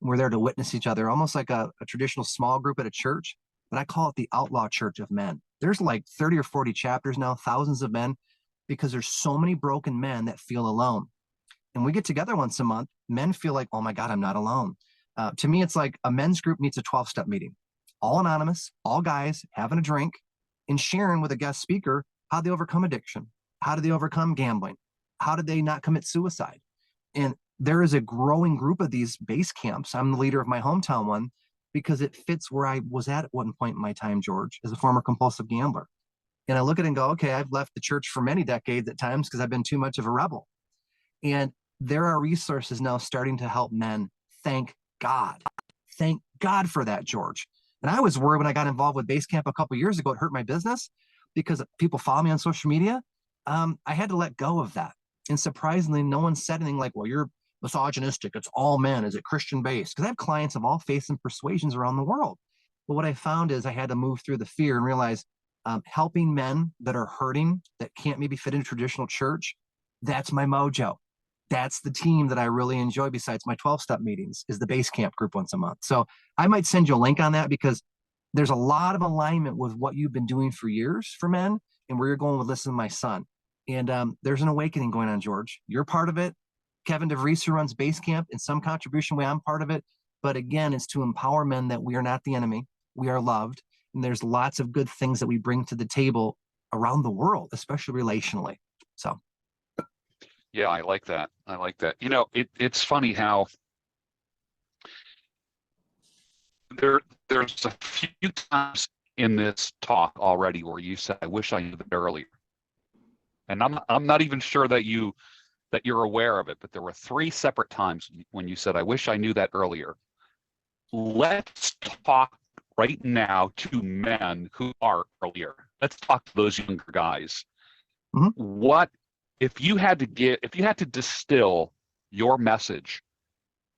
We're there to witness each other, almost like a traditional small group at a church, but I call it the outlaw church of men. There's like 30 or 40 chapters now, thousands of men, because there's so many broken men that feel alone. And we get together once a month. Men feel like, oh my God, I'm not alone. To me, it's like a men's group meets a 12-step meeting, all anonymous, all guys having a drink and sharing with a guest speaker how they overcome addiction. How do they overcome gambling? How did they not commit suicide? And there is a growing group of these base camps. I'm the leader of my hometown one because it fits where I was at one point in my time, George, as a former compulsive gambler. And I look at it and go, okay, I've left the church for many decades at times because I've been too much of a rebel. And there are resources now starting to help men. Thank God. Thank God for that, George. And I was worried when I got involved with Base Camp a couple of years ago, it hurt my business because people follow me on social media. I had to let go of that. And surprisingly, no one said anything like, well, you're misogynistic. It's all men. Is it Christian based? Because I have clients of all faiths and persuasions around the world. But what I found is I had to move through the fear and realize helping men that are hurting, that can't maybe fit into traditional church, that's my mojo. That's the team that I really enjoy besides my 12-step meetings is the Base Camp group once a month. So I might send you a link on that because there's a lot of alignment with what you've been doing for years for men and where you're going with Listen to My Son. And there's an awakening going on, George. You're part of it. Kevin DeVries, who runs Base Camp, in some contribution way, I'm part of it. But again, it's to empower men that we are not the enemy. We are loved. And there's lots of good things that we bring to the table around the world, especially relationally. So. Yeah, I like that. I like that. You know, it's funny how there's a few times in this talk already where you said, I wish I knew that earlier. And I'm not even sure that you're aware of it, but there were 3 separate times when you said, I wish I knew that earlier. Let's talk right now to men who are earlier. Let's talk to those younger guys. Mm-hmm. What if you had to distill your message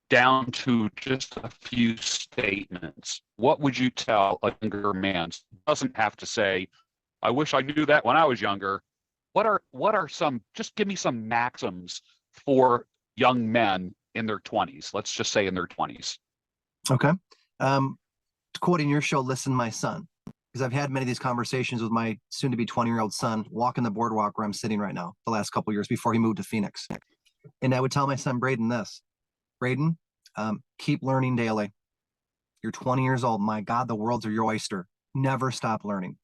down to just a few statements, what would you tell a younger man? Doesn't have to say, I wish I knew that when I was younger. What are some, just give me some maxims for young men in their 20s. Let's just say in their 20s. Okay. Quoting your show, Listen, My Son, because I've had many of these conversations with my soon to be 20-year-old son walking the boardwalk where I'm sitting right now the last couple of years before he moved to Phoenix. And I would tell my son, Braden, this, Braden, keep learning daily. You're 20 years old. My God, the world's your oyster. Never stop learning.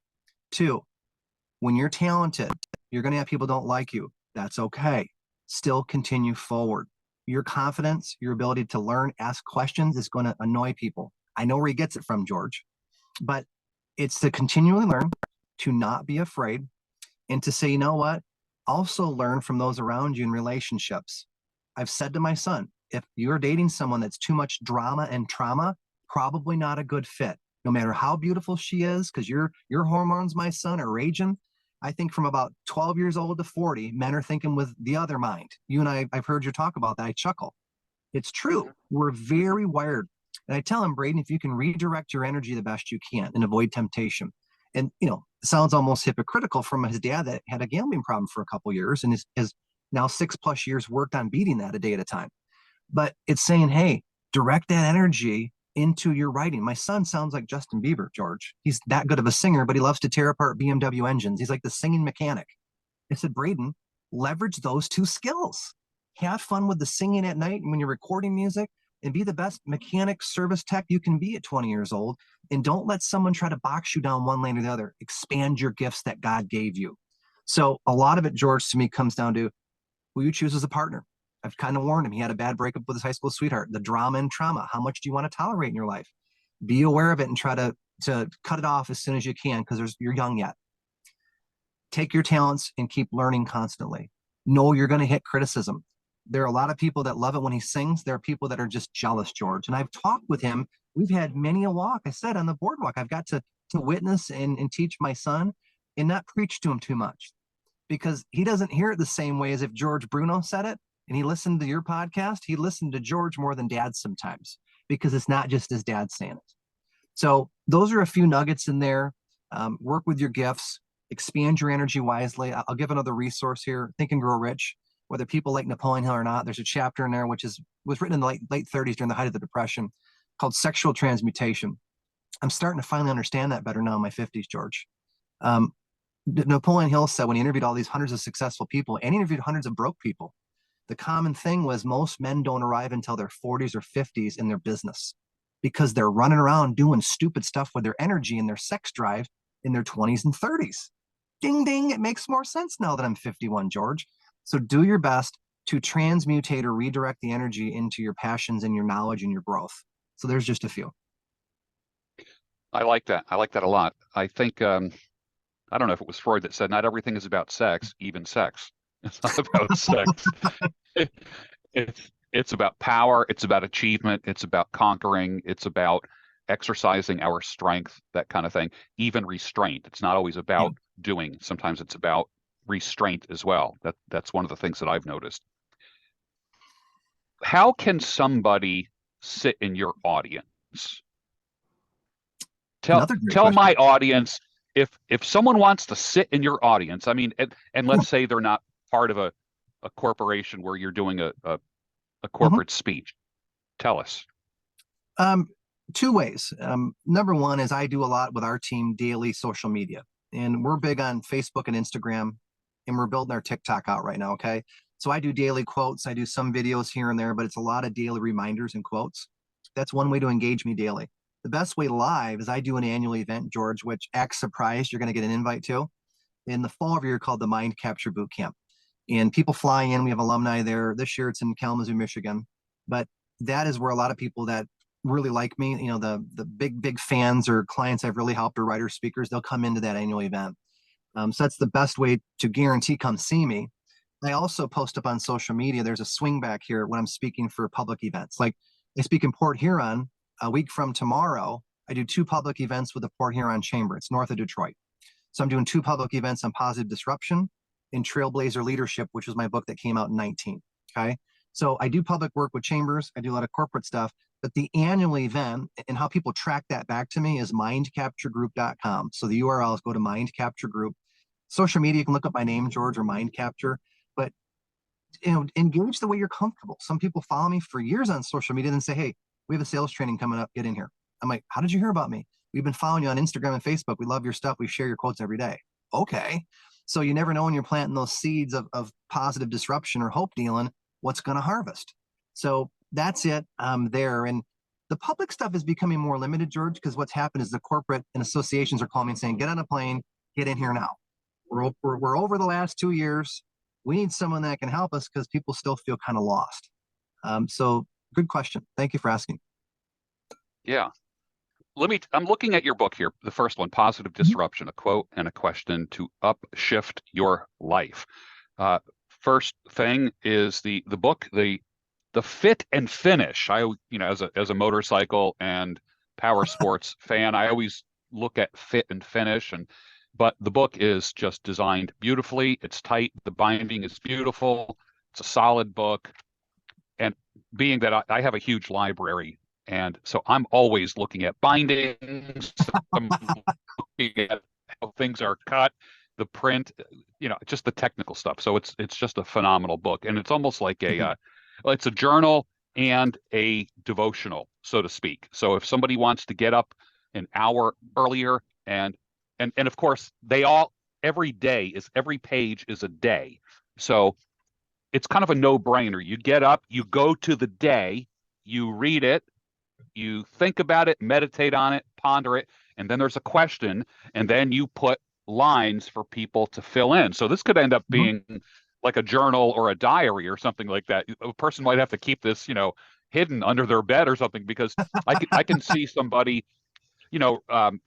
2, when you're talented, you're going to have people don't like you. That's okay. Still continue forward. Your confidence, your ability to learn, ask questions is going to annoy people. I know where he gets it from, George, but it's to continually learn, to not be afraid, and to say, you know what? Also learn from those around you in relationships. I've said to my son, if you're dating someone that's too much drama and trauma, probably not a good fit. No matter how beautiful she is, because your hormones, my son, are raging. I think from about 12 years old to 40, men are thinking with the other mind. You and I've heard you talk about that. I chuckle. It's true. We're very wired. And I tell him, Braden, if you can redirect your energy the best you can and avoid temptation. And, you know, it sounds almost hypocritical from his dad that had a gambling problem for a couple of years and is now 6+ years worked on beating that a day at a time. But it's saying, hey, direct that energy into your writing. My son sounds like Justin Bieber, George. He's that good of a singer, but he loves to tear apart BMW engines. He's like the singing mechanic. I said, Braden, leverage those 2 skills. Have fun with the singing at night and when you're recording music, and be the best mechanic service tech you can be at 20 years old. And don't let someone try to box you down one lane or the other. Expand your gifts that God gave you. So a lot of it, George, to me comes down to who you choose as a partner. I've kind of warned him. He had a bad breakup with his high school sweetheart. The drama and trauma. How much do you want to tolerate in your life? Be aware of it and try to cut it off as soon as you can because you're young yet. Take your talents and keep learning constantly. Know you're going to hit criticism. There are a lot of people that love it when he sings. There are people that are just jealous, George. And I've talked with him. We've had many a walk, I said, on the boardwalk. I've got to witness and teach my son and not preach to him too much, because he doesn't hear it the same way as if George Bruno said it and he listened to your podcast. He listened to George more than dad sometimes, because it's not just his dad saying it. So those are a few nuggets in there. Work with your gifts, expand your energy wisely. I'll give another resource here, Think and Grow Rich. Whether people like Napoleon Hill or not, there's a chapter in there was written in the late 30s during the height of the Depression, called Sexual Transmutation. I'm starting to finally understand that better now in my 50s, George. Napoleon Hill said, when he interviewed all these hundreds of successful people and he interviewed hundreds of broke people, the common thing was most men don't arrive until their 40s or 50s in their business, because they're running around doing stupid stuff with their energy and their sex drive in their 20s and 30s. Ding, ding. It makes more sense now that I'm 51, George. So do your best to transmutate or redirect the energy into your passions and your knowledge and your growth. So there's just a few. I like that. I like that a lot. I think, I don't know if it was Freud that said, not everything is about sex, even sex. It's not about sex. It's about power. It's about achievement. It's about conquering. It's about exercising our strength, that kind of thing. Even restraint. It's not always about doing. Sometimes it's about restraint as well. That's one of the things that I've noticed. How can somebody sit in your audience? Tell question. my audience, if someone wants to sit in your audience, I mean, and let's say they're not part of a corporation where you're doing a corporate speech. Tell us. Two ways. Number one is I do a lot with our team daily social media, and we're big on Facebook and Instagram, and we're building our TikTok out right now. Okay. So I do daily quotes. I do some videos here and there, but it's a lot of daily reminders and quotes. That's one way to engage me daily. The best way live is I do an annual event, George, which act surprised. You're going to get an invite to in the fall of year, called the Mind Capture Boot Camp. And people fly in. We have alumni there. This year it's in Kalamazoo, Michigan. But that is where a lot of people that really like me, you know, the big fans or clients I've really helped, or writers, speakers, they'll come into that annual event. So that's the best way to guarantee come see me. I also post up on social media. There's a swing back here when I'm speaking for public events. Like I speak in Port Huron a week from tomorrow. I do 2 public events with the Port Huron Chamber. It's north of Detroit. So I'm doing 2 public events on positive disruption and Trailblazer Leadership, which was my book that came out in 19. Okay. So I do public work with chambers. I do a lot of corporate stuff, but the annual event and how people track that back to me is mindcapturegroup.com. So the URL is go to Mind Capture Group. Social media, you can look up my name, George, or Mind Capture, but engage the way you're comfortable. Some people follow me for years on social media and say, hey, we have a sales training coming up, get in here. I'm like, how did you hear about me? We've been following you on Instagram and Facebook. We love your stuff. We share your quotes every day. Okay. So you never know when you're planting those seeds of positive disruption or hope dealing, what's going to harvest. So that's it there. And the public stuff is becoming more limited, George, because what's happened is the corporate and associations are calling me and saying, get on a plane, get in here now. We're over the last 2 years. We need someone that can help us because people still feel kind of lost. So good question. Thank you for asking. Yeah. I'm looking at your book here. The first one, Positive Disruption, a quote and a question to upshift your life. First thing is the book, the fit and finish. As a motorcycle and power sports fan, I always look at fit and finish, but the book is just designed beautifully. It's tight. The binding is beautiful. It's a solid book. And being that I have a huge library, and so I'm always looking at bindings, I'm looking at how things are cut, the print, just the technical stuff. So it's just a phenomenal book. And it's almost like it's a journal and a devotional, so to speak. So if somebody wants to get up an hour earlier and of course every page is a day. So it's kind of a no-brainer. You get up, you go to the day, you read it, you think about it, meditate on it, ponder it, and then there's a question, and then you put lines for people to fill in. So this could end up being like a journal or a diary or something like that. A person might have to keep this, hidden under their bed or something, because I can see somebody,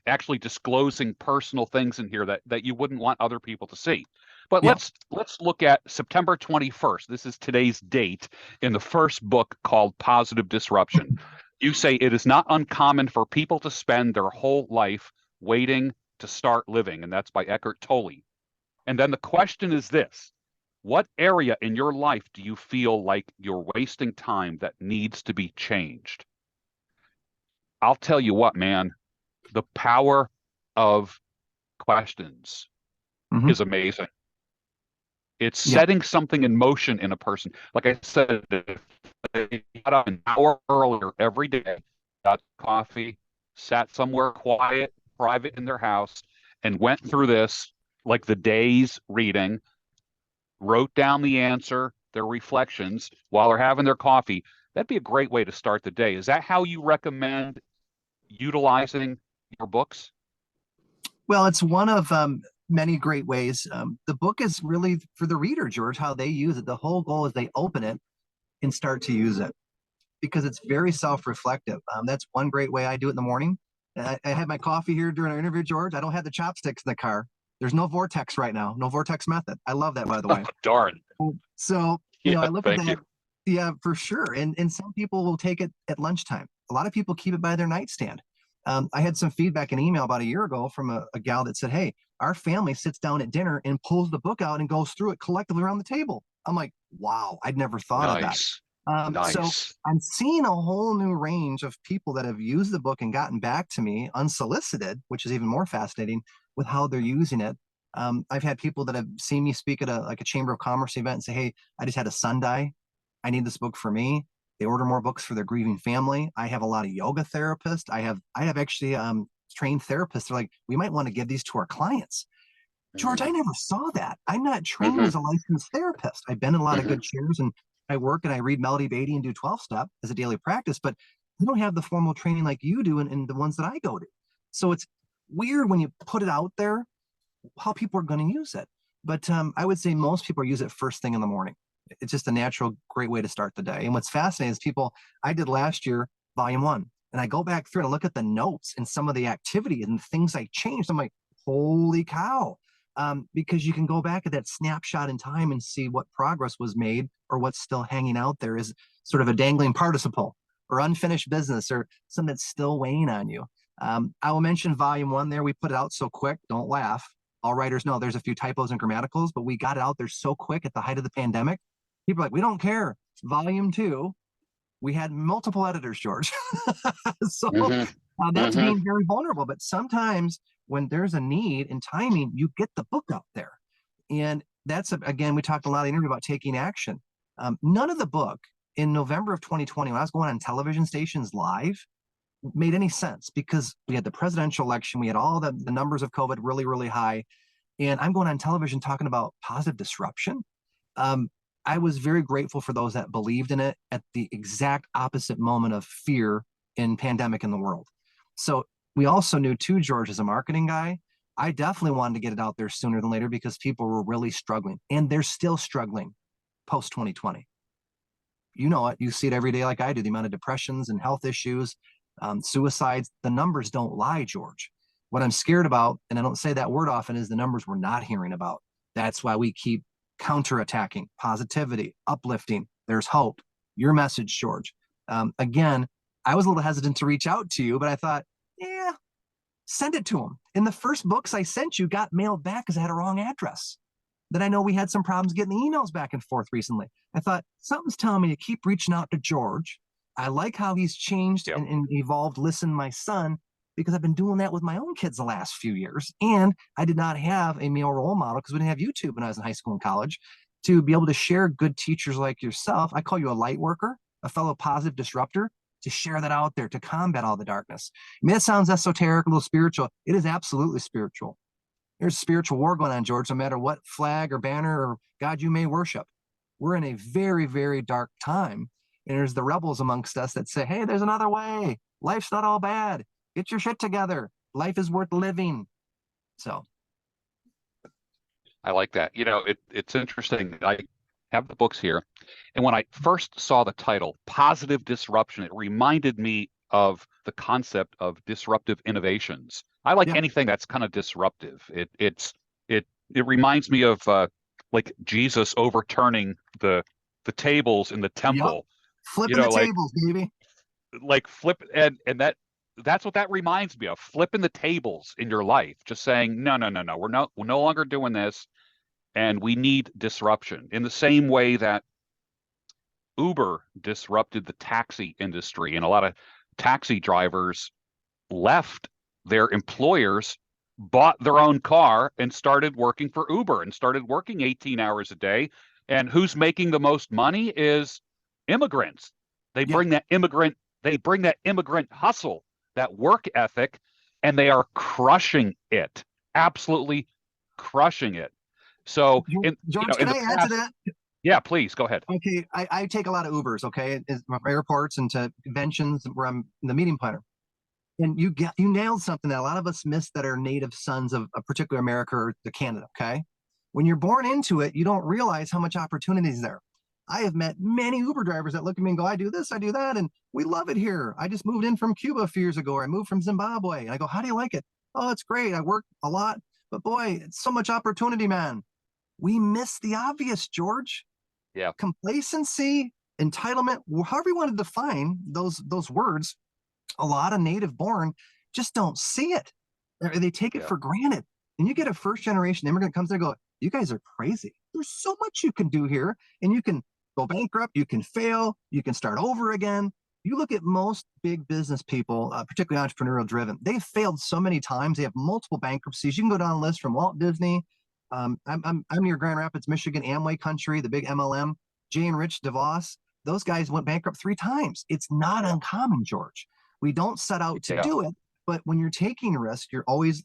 actually disclosing personal things in here that you wouldn't want other people to see. But let's look at September 21st. This is today's date in the first book called Positive Disruption. You say it is not uncommon for people to spend their whole life waiting to Start Living, and that's by Eckhart Tolle. And then the question is this: what area in your life do you feel like you're wasting time that needs to be changed? I'll tell you what, man, the power of questions Hmm. is amazing. It's Yeah. setting something in motion in a person. Like I said, if they got up an hour earlier every day, got coffee, sat somewhere quiet, private in their house, and went through this, like the day's reading, wrote down the answer, their reflections while they're having their coffee, that'd be a great way to start the day. Is that how you recommend utilizing your books? Well, it's one of many great ways. The book is really for the reader, George, how they use it. The whole goal is they open it and start to use it because it's very self-reflective. That's one great way I do it in the morning. I had my coffee here during our interview, George. I don't have the chopsticks in the car. There's no vortex right now, no vortex method. I love that, by the way. Darn. So, Yeah, I look at thank that. you. Yeah, for sure. And some people will take it at lunchtime. A lot of people keep it by their nightstand. I had some feedback in email about a year ago from a gal that said, "Hey, our family sits down at dinner and pulls the book out and goes through it collectively around the table." I'm like, wow, I'd never thought of that. Nice. So Nice. I'm seeing a whole new range of people that have used the book and gotten back to me unsolicited, which is even more fascinating with how they're using it. I've had people that have seen me speak at a Chamber of Commerce event and say, "Hey, I just had a son die. I need this book for me." They order more books for their grieving family. I have a lot of yoga therapists. I have actually trained therapists. They're like, "We might want to give these to our clients." George, I Mm-hmm. never saw that. I'm not trained Mm-hmm. as a licensed therapist. I've been in a lot of Mm-hmm. good chairs and I work and I read Melody Beatty and do 12 step as a daily practice, but I don't have the formal training like you do in the ones that I go to. So it's weird when you put it out there how people are going to use it. But I would say most people use it first thing in the morning. It's just a natural, great way to start the day. And what's fascinating is people, I did last year, volume one, and I go back through and look at the notes and some of the activity and things I changed. I'm like, holy cow. Because you can go back at that snapshot in time and see what progress was made or what's still hanging out there is sort of a dangling participle or unfinished business or something that's still weighing on you. I will mention volume one there. We put it out so quick. Don't laugh. All writers know there's a few typos and grammaticals, but we got it out there so quick at the height of the pandemic. People are like, we don't care. Volume two, we had multiple editors, George. So Mm-hmm. that's Mm-hmm. being very vulnerable. But sometimes when there's a need and timing, you get the book out there. And that's, again, we talked a lot in the interview about taking action. None of the book in November of 2020, when I was going on television stations live, made any sense because we had the presidential election, we had all the numbers of COVID really, really high. And I'm going on television talking about positive disruption. Um, I was very grateful for those that believed in it at the exact opposite moment of fear and pandemic in the world. So we also knew too, George, as a marketing guy, I definitely wanted to get it out there sooner than later because people were really struggling and they're still struggling post 2020. You know it. You see it every day like I do, the amount of depressions and health issues, suicides. The numbers don't lie, George. What I'm scared about, and I don't say that word often, is the numbers we're not hearing about. That's why we keep counterattacking positivity, uplifting. There's hope. Your message, George. Again, I was a little hesitant to reach out to you, but I thought, yeah, send it to them. And the first books I sent you got mailed back because I had a wrong address. Then I know we had some problems getting the emails back and forth recently. I thought, something's telling me to keep reaching out to George. I like how he's changed Yep. and evolved. Listen, my son, because I've been doing that with my own kids the last few years. And I did not have a male role model because we didn't have YouTube when I was in high school and college to be able to share good teachers like yourself. I call you a light worker, a fellow positive disruptor, to share that out there to combat all the darkness. I mean, it sounds esoteric, a little spiritual. It is absolutely spiritual. There's a spiritual war going on, George, no matter what flag or banner or God you may worship. We're in a very, very dark time. And there's the rebels amongst us that say, hey, there's another way. Life's not all bad. Get your shit together. Life is worth living. So, I like that. It's interesting. I have the books here. And when I first saw the title, Positive Disruption, it reminded me of the concept of disruptive innovations. I like yeah, anything that's kind of disruptive. It reminds me of like Jesus overturning the tables in the yep. temple. You Flipping the know, tables, baby. like flip and that that's what that reminds me of, flipping the tables in your life, just saying, no, no, no, no, we're no longer doing this, and we need disruption. In the same way that Uber disrupted the taxi industry, and a lot of taxi drivers left their employers, bought their own car, and started working for Uber and started working 18 hours a day. And who's making the most money is immigrants. They Yeah. bring that immigrant, they bring that immigrant hustle, that work ethic, and they are crushing it. Absolutely crushing it. So George, in can the I add to past, that? yeah, please go ahead. Okay, I take a lot of Ubers, okay, from airports and to conventions where I'm the meeting planner. And you nailed something that a lot of us miss that are native sons of a particular America or the Canada, okay? When you're born into it, you don't realize how much opportunity is there. I have met many Uber drivers that look at me and go, I do this, I do that, and we love it here. I just moved in from Cuba a few years ago, or I moved from Zimbabwe. And I go, how do you like it? Oh, it's great. I work a lot, but boy, it's so much opportunity, man. We miss the obvious, George. Yeah, Complacency, entitlement, however you want to define those words, a lot of native born just don't see it. They take it yeah, for granted. And you get a first generation immigrant comes there and go, you guys are crazy. There's so much you can do here. And you can go bankrupt, you can fail, you can start over again. You look at most big business people, particularly entrepreneurial driven, they've failed so many times. They have multiple bankruptcies. You can go down a list from Walt Disney. I'm near Grand Rapids, Michigan, Amway country, the big MLM, Jay and Rich DeVos. Those guys went bankrupt 3 times. It's not yeah, uncommon, George. We don't set out to yeah. do it, but when you're taking risk, you're always,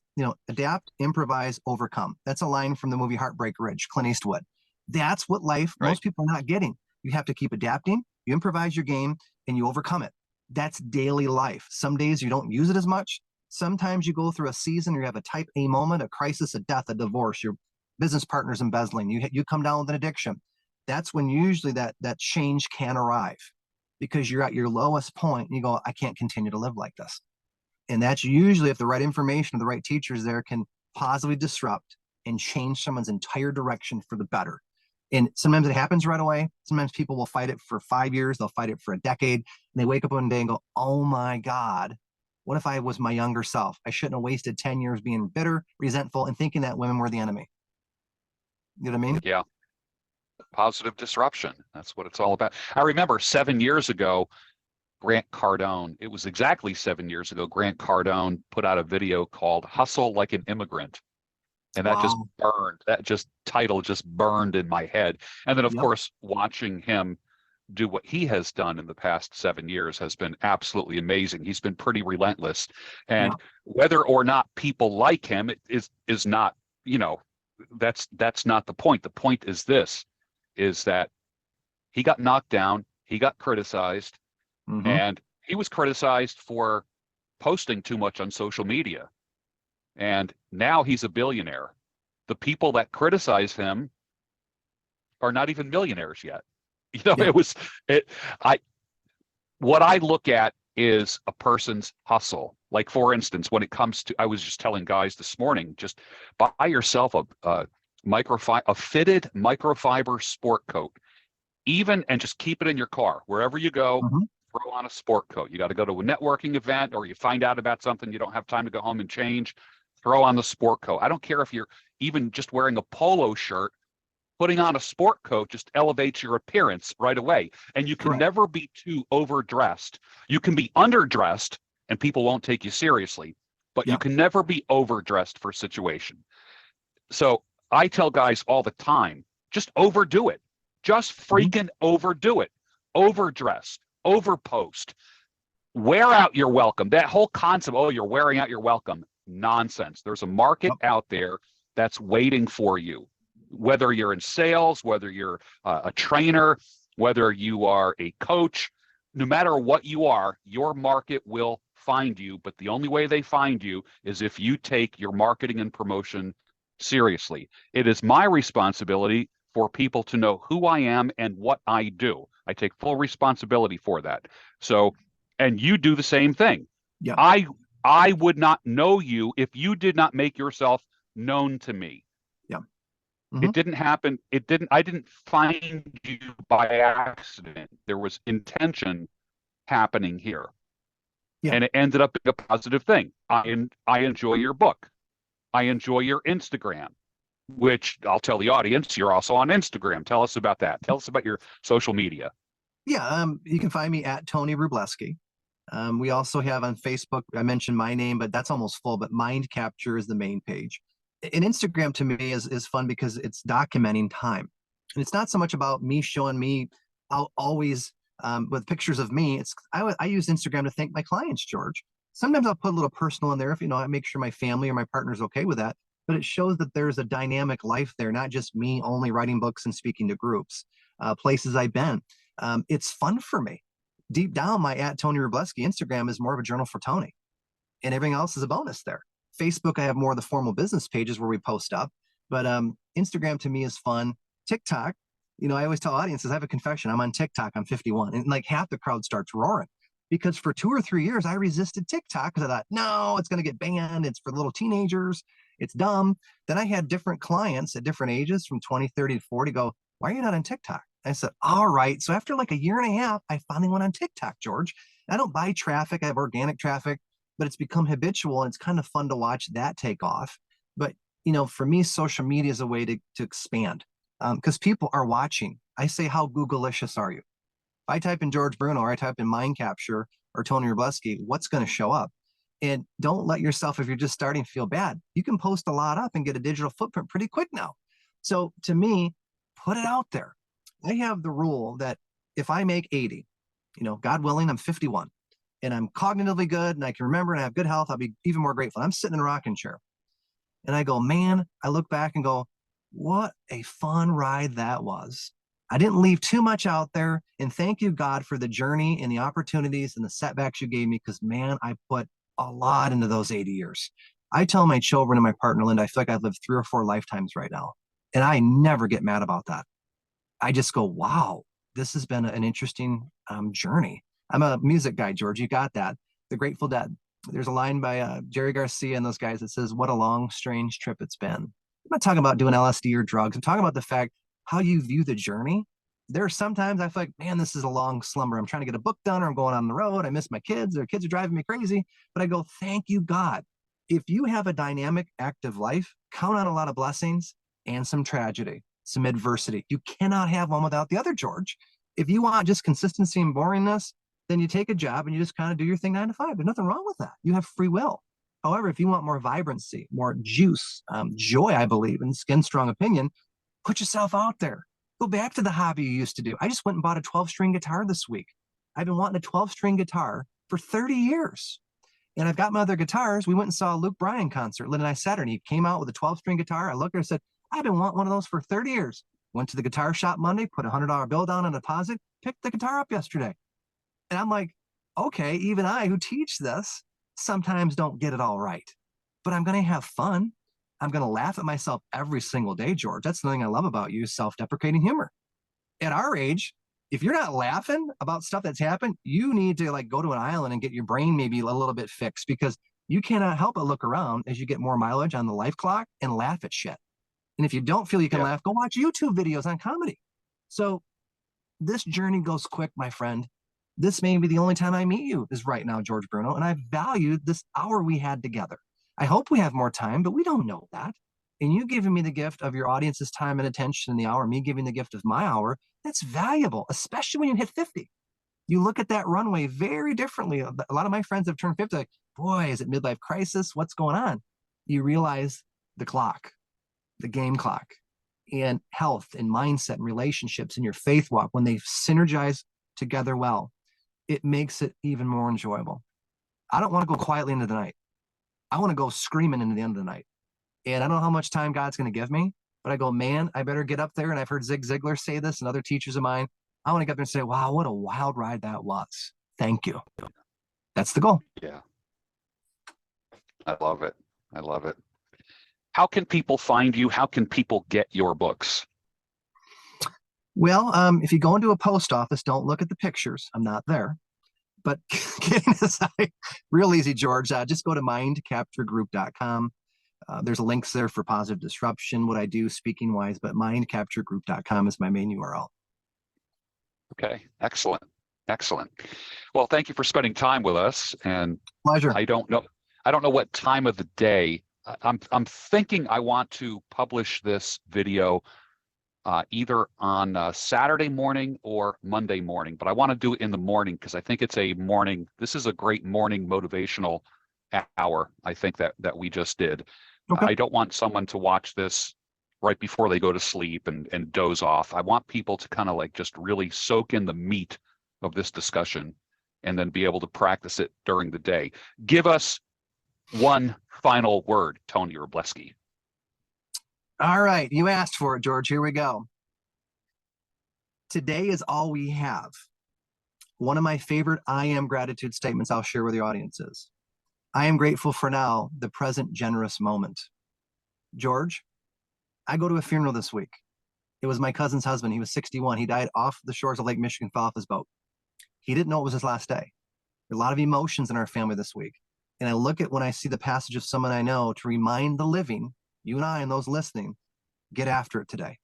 adapt, improvise, overcome. That's a line from the movie Heartbreak Ridge, Clint Eastwood. That's what life, Right. most people are not getting. You have to keep adapting, you improvise your game, and you overcome it. That's daily life. Some days you don't use it as much. Sometimes you go through a season, you have a type A moment, a crisis, a death, a divorce, your business partner's embezzling, you come down with an addiction. That's when usually that change can arrive because you're at your lowest point and you go, I can't continue to live like this. And that's usually if the right information or the right teachers there can positively disrupt and change someone's entire direction for the better. And sometimes it happens right away. Sometimes people will fight it for 5 years, they'll fight it for a decade, and they wake up one day and go, oh my God, what if I was my younger self? I shouldn't have wasted 10 years being bitter, resentful, and thinking that women were the enemy. You know what I mean? Yeah. Positive disruption. That's what it's all about. I remember 7 years ago, Grant Cardone, it was exactly 7 years ago, Grant Cardone put out a video called Hustle Like an Immigrant. And that just Wow. burned, that just title just burned in my head. And then, of Yep. course, watching him do what he has done in the past 7 years has been absolutely amazing. He's been pretty relentless. And Yep. whether or not people like him is not, you know, that's not the point. The point is this, is that he got knocked down, he got criticized, Mm-hmm. and he was criticized for posting too much on social media. And now he's a billionaire. The people that criticize him are not even millionaires yet. Yeah. It was it I what I look at is a person's hustle. Like, for instance, when it comes to, I was just telling guys this morning, just buy yourself a fitted microfiber sport coat, even, and just keep it in your car wherever you go. Mm-hmm. Throw on a sport coat. You got to go to a networking event, or you find out about something you don't have time to go home and change. Throw on the sport coat. I don't care if you're even just wearing a polo shirt. Putting on a sport coat just elevates your appearance right away. And you can Correct. never be too overdressed. You can be underdressed and people won't take you seriously, but you Yeah. can never be overdressed for a situation. So I tell guys all the time, just overdo it. Just Mm-hmm. freaking overdo it. Overdress, overpost, wear out your welcome. That whole concept, oh, you're wearing out your welcome, nonsense. There's a market Yep. out there that's waiting for you. Whether you're in sales, whether you're a trainer, whether you are a coach, no matter what you are, your market will find you. But the only way they find you is if you take your marketing and promotion seriously. It is my responsibility for people to know who I am and what I do. I take full responsibility for that. So, and you do the same thing. Yeah. I I would not know you if you did not make yourself known to me. Yeah. Mm-hmm. It didn't happen. I didn't find you by accident. There was intention happening here. Yeah. And it ended up being a positive thing. I enjoy your book. I enjoy your Instagram, which I'll tell the audience, you're also on Instagram. Tell us about that. Tell us about your social media. Yeah. You can find me at Tony Rubleski. We also have on Facebook, I mentioned my name, but that's almost full, but Mind Capture is the main page. And Instagram to me is fun because it's documenting time. And it's not so much about me showing me always with pictures of me. I use Instagram to thank my clients, George. Sometimes I'll put a little personal in there if, I make sure my family or my partner's okay with that. But it shows that there's a dynamic life there, not just me only writing books and speaking to groups, places I've been. It's fun for me. Deep down, my at Tony Rubleski Instagram is more of a journal for Tony, and everything else is a bonus there. Facebook, I have more of the formal business pages where we post up, but Instagram to me is fun. TikTok, I always tell audiences, I have a confession. I'm on TikTok. I'm 51, and like half the crowd starts roaring because for 2 or 3 years I resisted TikTok because I thought, no, it's going to get banned. It's for little teenagers. It's dumb. Then I had different clients at different ages, from 20, 30 to 40, go, why are you not on TikTok? I said, all right. So after like a year and a half, I finally went on TikTok, George. I don't buy traffic. I have organic traffic, but it's become habitual, and it's kind of fun to watch that take off. But, for me, social media is a way to expand because people are watching. I say, how Googleicious are you? If I type in George Bruno or I type in Mind Capture or Tony Rubleski, what's going to show up? And don't let yourself, if you're just starting, feel bad. You can post a lot up and get a digital footprint pretty quick now. So to me, put it out there. I have the rule that if I make 80, God willing, I'm 51 and I'm cognitively good and I can remember and I have good health, I'll be even more grateful. I'm sitting in a rocking chair and I go, man, I look back and go, what a fun ride that was. I didn't leave too much out there. And thank you, God, for the journey and the opportunities and the setbacks you gave me, because, man, I put a lot into those 80 years. I tell my children and my partner, Linda, I feel like I've lived 3 or 4 lifetimes right now. And I never get mad about that. I just go, wow, this has been an interesting journey. I'm a music guy, George. You got that. The Grateful Dead. There's a line by Jerry Garcia and those guys that says, what a long, strange trip it's been. I'm not talking about doing LSD or drugs. I'm talking about the fact how you view the journey. There are sometimes I feel like, man, this is a long slumber. I'm trying to get a book done or I'm going on the road. I miss my kids. Their kids are driving me crazy. But I go, thank you, God. If you have a dynamic, active life, count on a lot of blessings and some tragedy, some adversity. You cannot have one without the other, George. If you want just consistency and boringness, then you take a job and you just kind of do your thing 9 to 5. There's nothing wrong with that. You have free will. However, if you want more vibrancy, more juice, joy, I believe, and skin strong opinion, put yourself out there. Go back to the hobby you used to do. I just went and bought a 12-string guitar this week. I've been wanting a 12-string guitar for 30 years. And I've got my other guitars. We went and saw a Luke Bryan concert, Lynn and I Saturday. He came out with a 12-string guitar. I looked at her and said, I've been wanting one of those for 30 years. Went to the guitar shop Monday, put a $100 bill down on a deposit, picked the guitar up yesterday. And I'm like, okay, even I who teach this sometimes don't get it all right, but I'm going to have fun. I'm going to laugh at myself every single day, George. That's the thing I love about you, self-deprecating humor. At our age, if you're not laughing about stuff that's happened, you need to like go to an island and get your brain maybe a little bit fixed, because you cannot help but look around as you get more mileage on the life clock and laugh at shit. And if you don't feel you can laugh, go watch YouTube videos on comedy. So this journey goes quick, my friend. This may be the only time I meet you is right now, George Bruno, and I valued this hour we had together. I hope we have more time, but we don't know that. And you giving me the gift of your audience's time and attention in the hour, me giving the gift of my hour, that's valuable, especially when you hit 50. You look at that runway very differently. A lot of my friends have turned 50, like, boy, is it midlife crisis? What's going on? You realize the clock, the game clock, and health and mindset and relationships and your faith walk, when they synergize together well, it makes it even more enjoyable. I don't want to go quietly into the night. I want to go screaming into the end of the night. And I don't know how much time God's going to give me, but I go, man, I better get up there. And I've heard Zig Ziglar say this and other teachers of mine. I want to get up there and say, wow, what a wild ride that was. Thank you. That's the goal. Yeah. I love it. I love it. How can people find you? How can people get your books? Well, if you go into a post office, don't look at the pictures. I'm not there. But kidding aside, real easy, George. Just go to mindcapturegroup.com. There's links there for positive disruption, what I do speaking wise, but mindcapturegroup.com is my main URL. Okay, excellent. Excellent. Well, thank you for spending time with us. And Pleasure. I don't know, I don't know what time of the day. I'm thinking I want to publish this video either on Saturday morning or Monday morning, but I want to do it in the morning because I think it's a morning. This is a great morning motivational hour. I think that we just did. Okay. I don't want someone to watch this right before they go to sleep and doze off. I want people to kind of like just really soak in the meat of this discussion and then be able to practice it during the day. Give us one final word, Tony Rubleski. All right. You asked for it, George. Here we go. Today is all we have. One of my favorite I am gratitude statements I'll share with the audience is, I am grateful for now, the present generous moment. George, I go to a funeral this week. It was my cousin's husband. He was 61. He died off the shores of Lake Michigan, fell off his boat. He didn't know it was his last day. A lot of emotions in our family this week. And I look at when I see the passage of someone I know to remind the living, you and I and those listening, get after it today.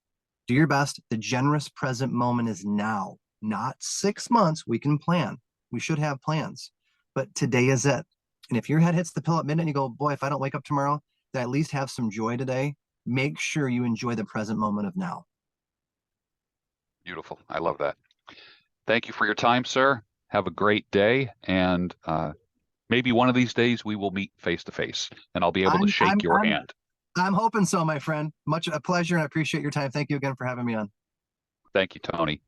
Do your best. The generous present moment is now, not 6 months. We can plan. We should have plans, but today is it. And if your head hits the pillow at midnight and you go, boy, if I don't wake up tomorrow, to at least have some joy today, make sure you enjoy the present moment of now. Beautiful. I love that. Thank you for your time, sir. Have a great day. And maybe one of these days we will meet face to face and I'll be able to shake your hand. I'm hoping so, my friend. Much a pleasure, and I appreciate your time. Thank you again for having me on. Thank you, Tony.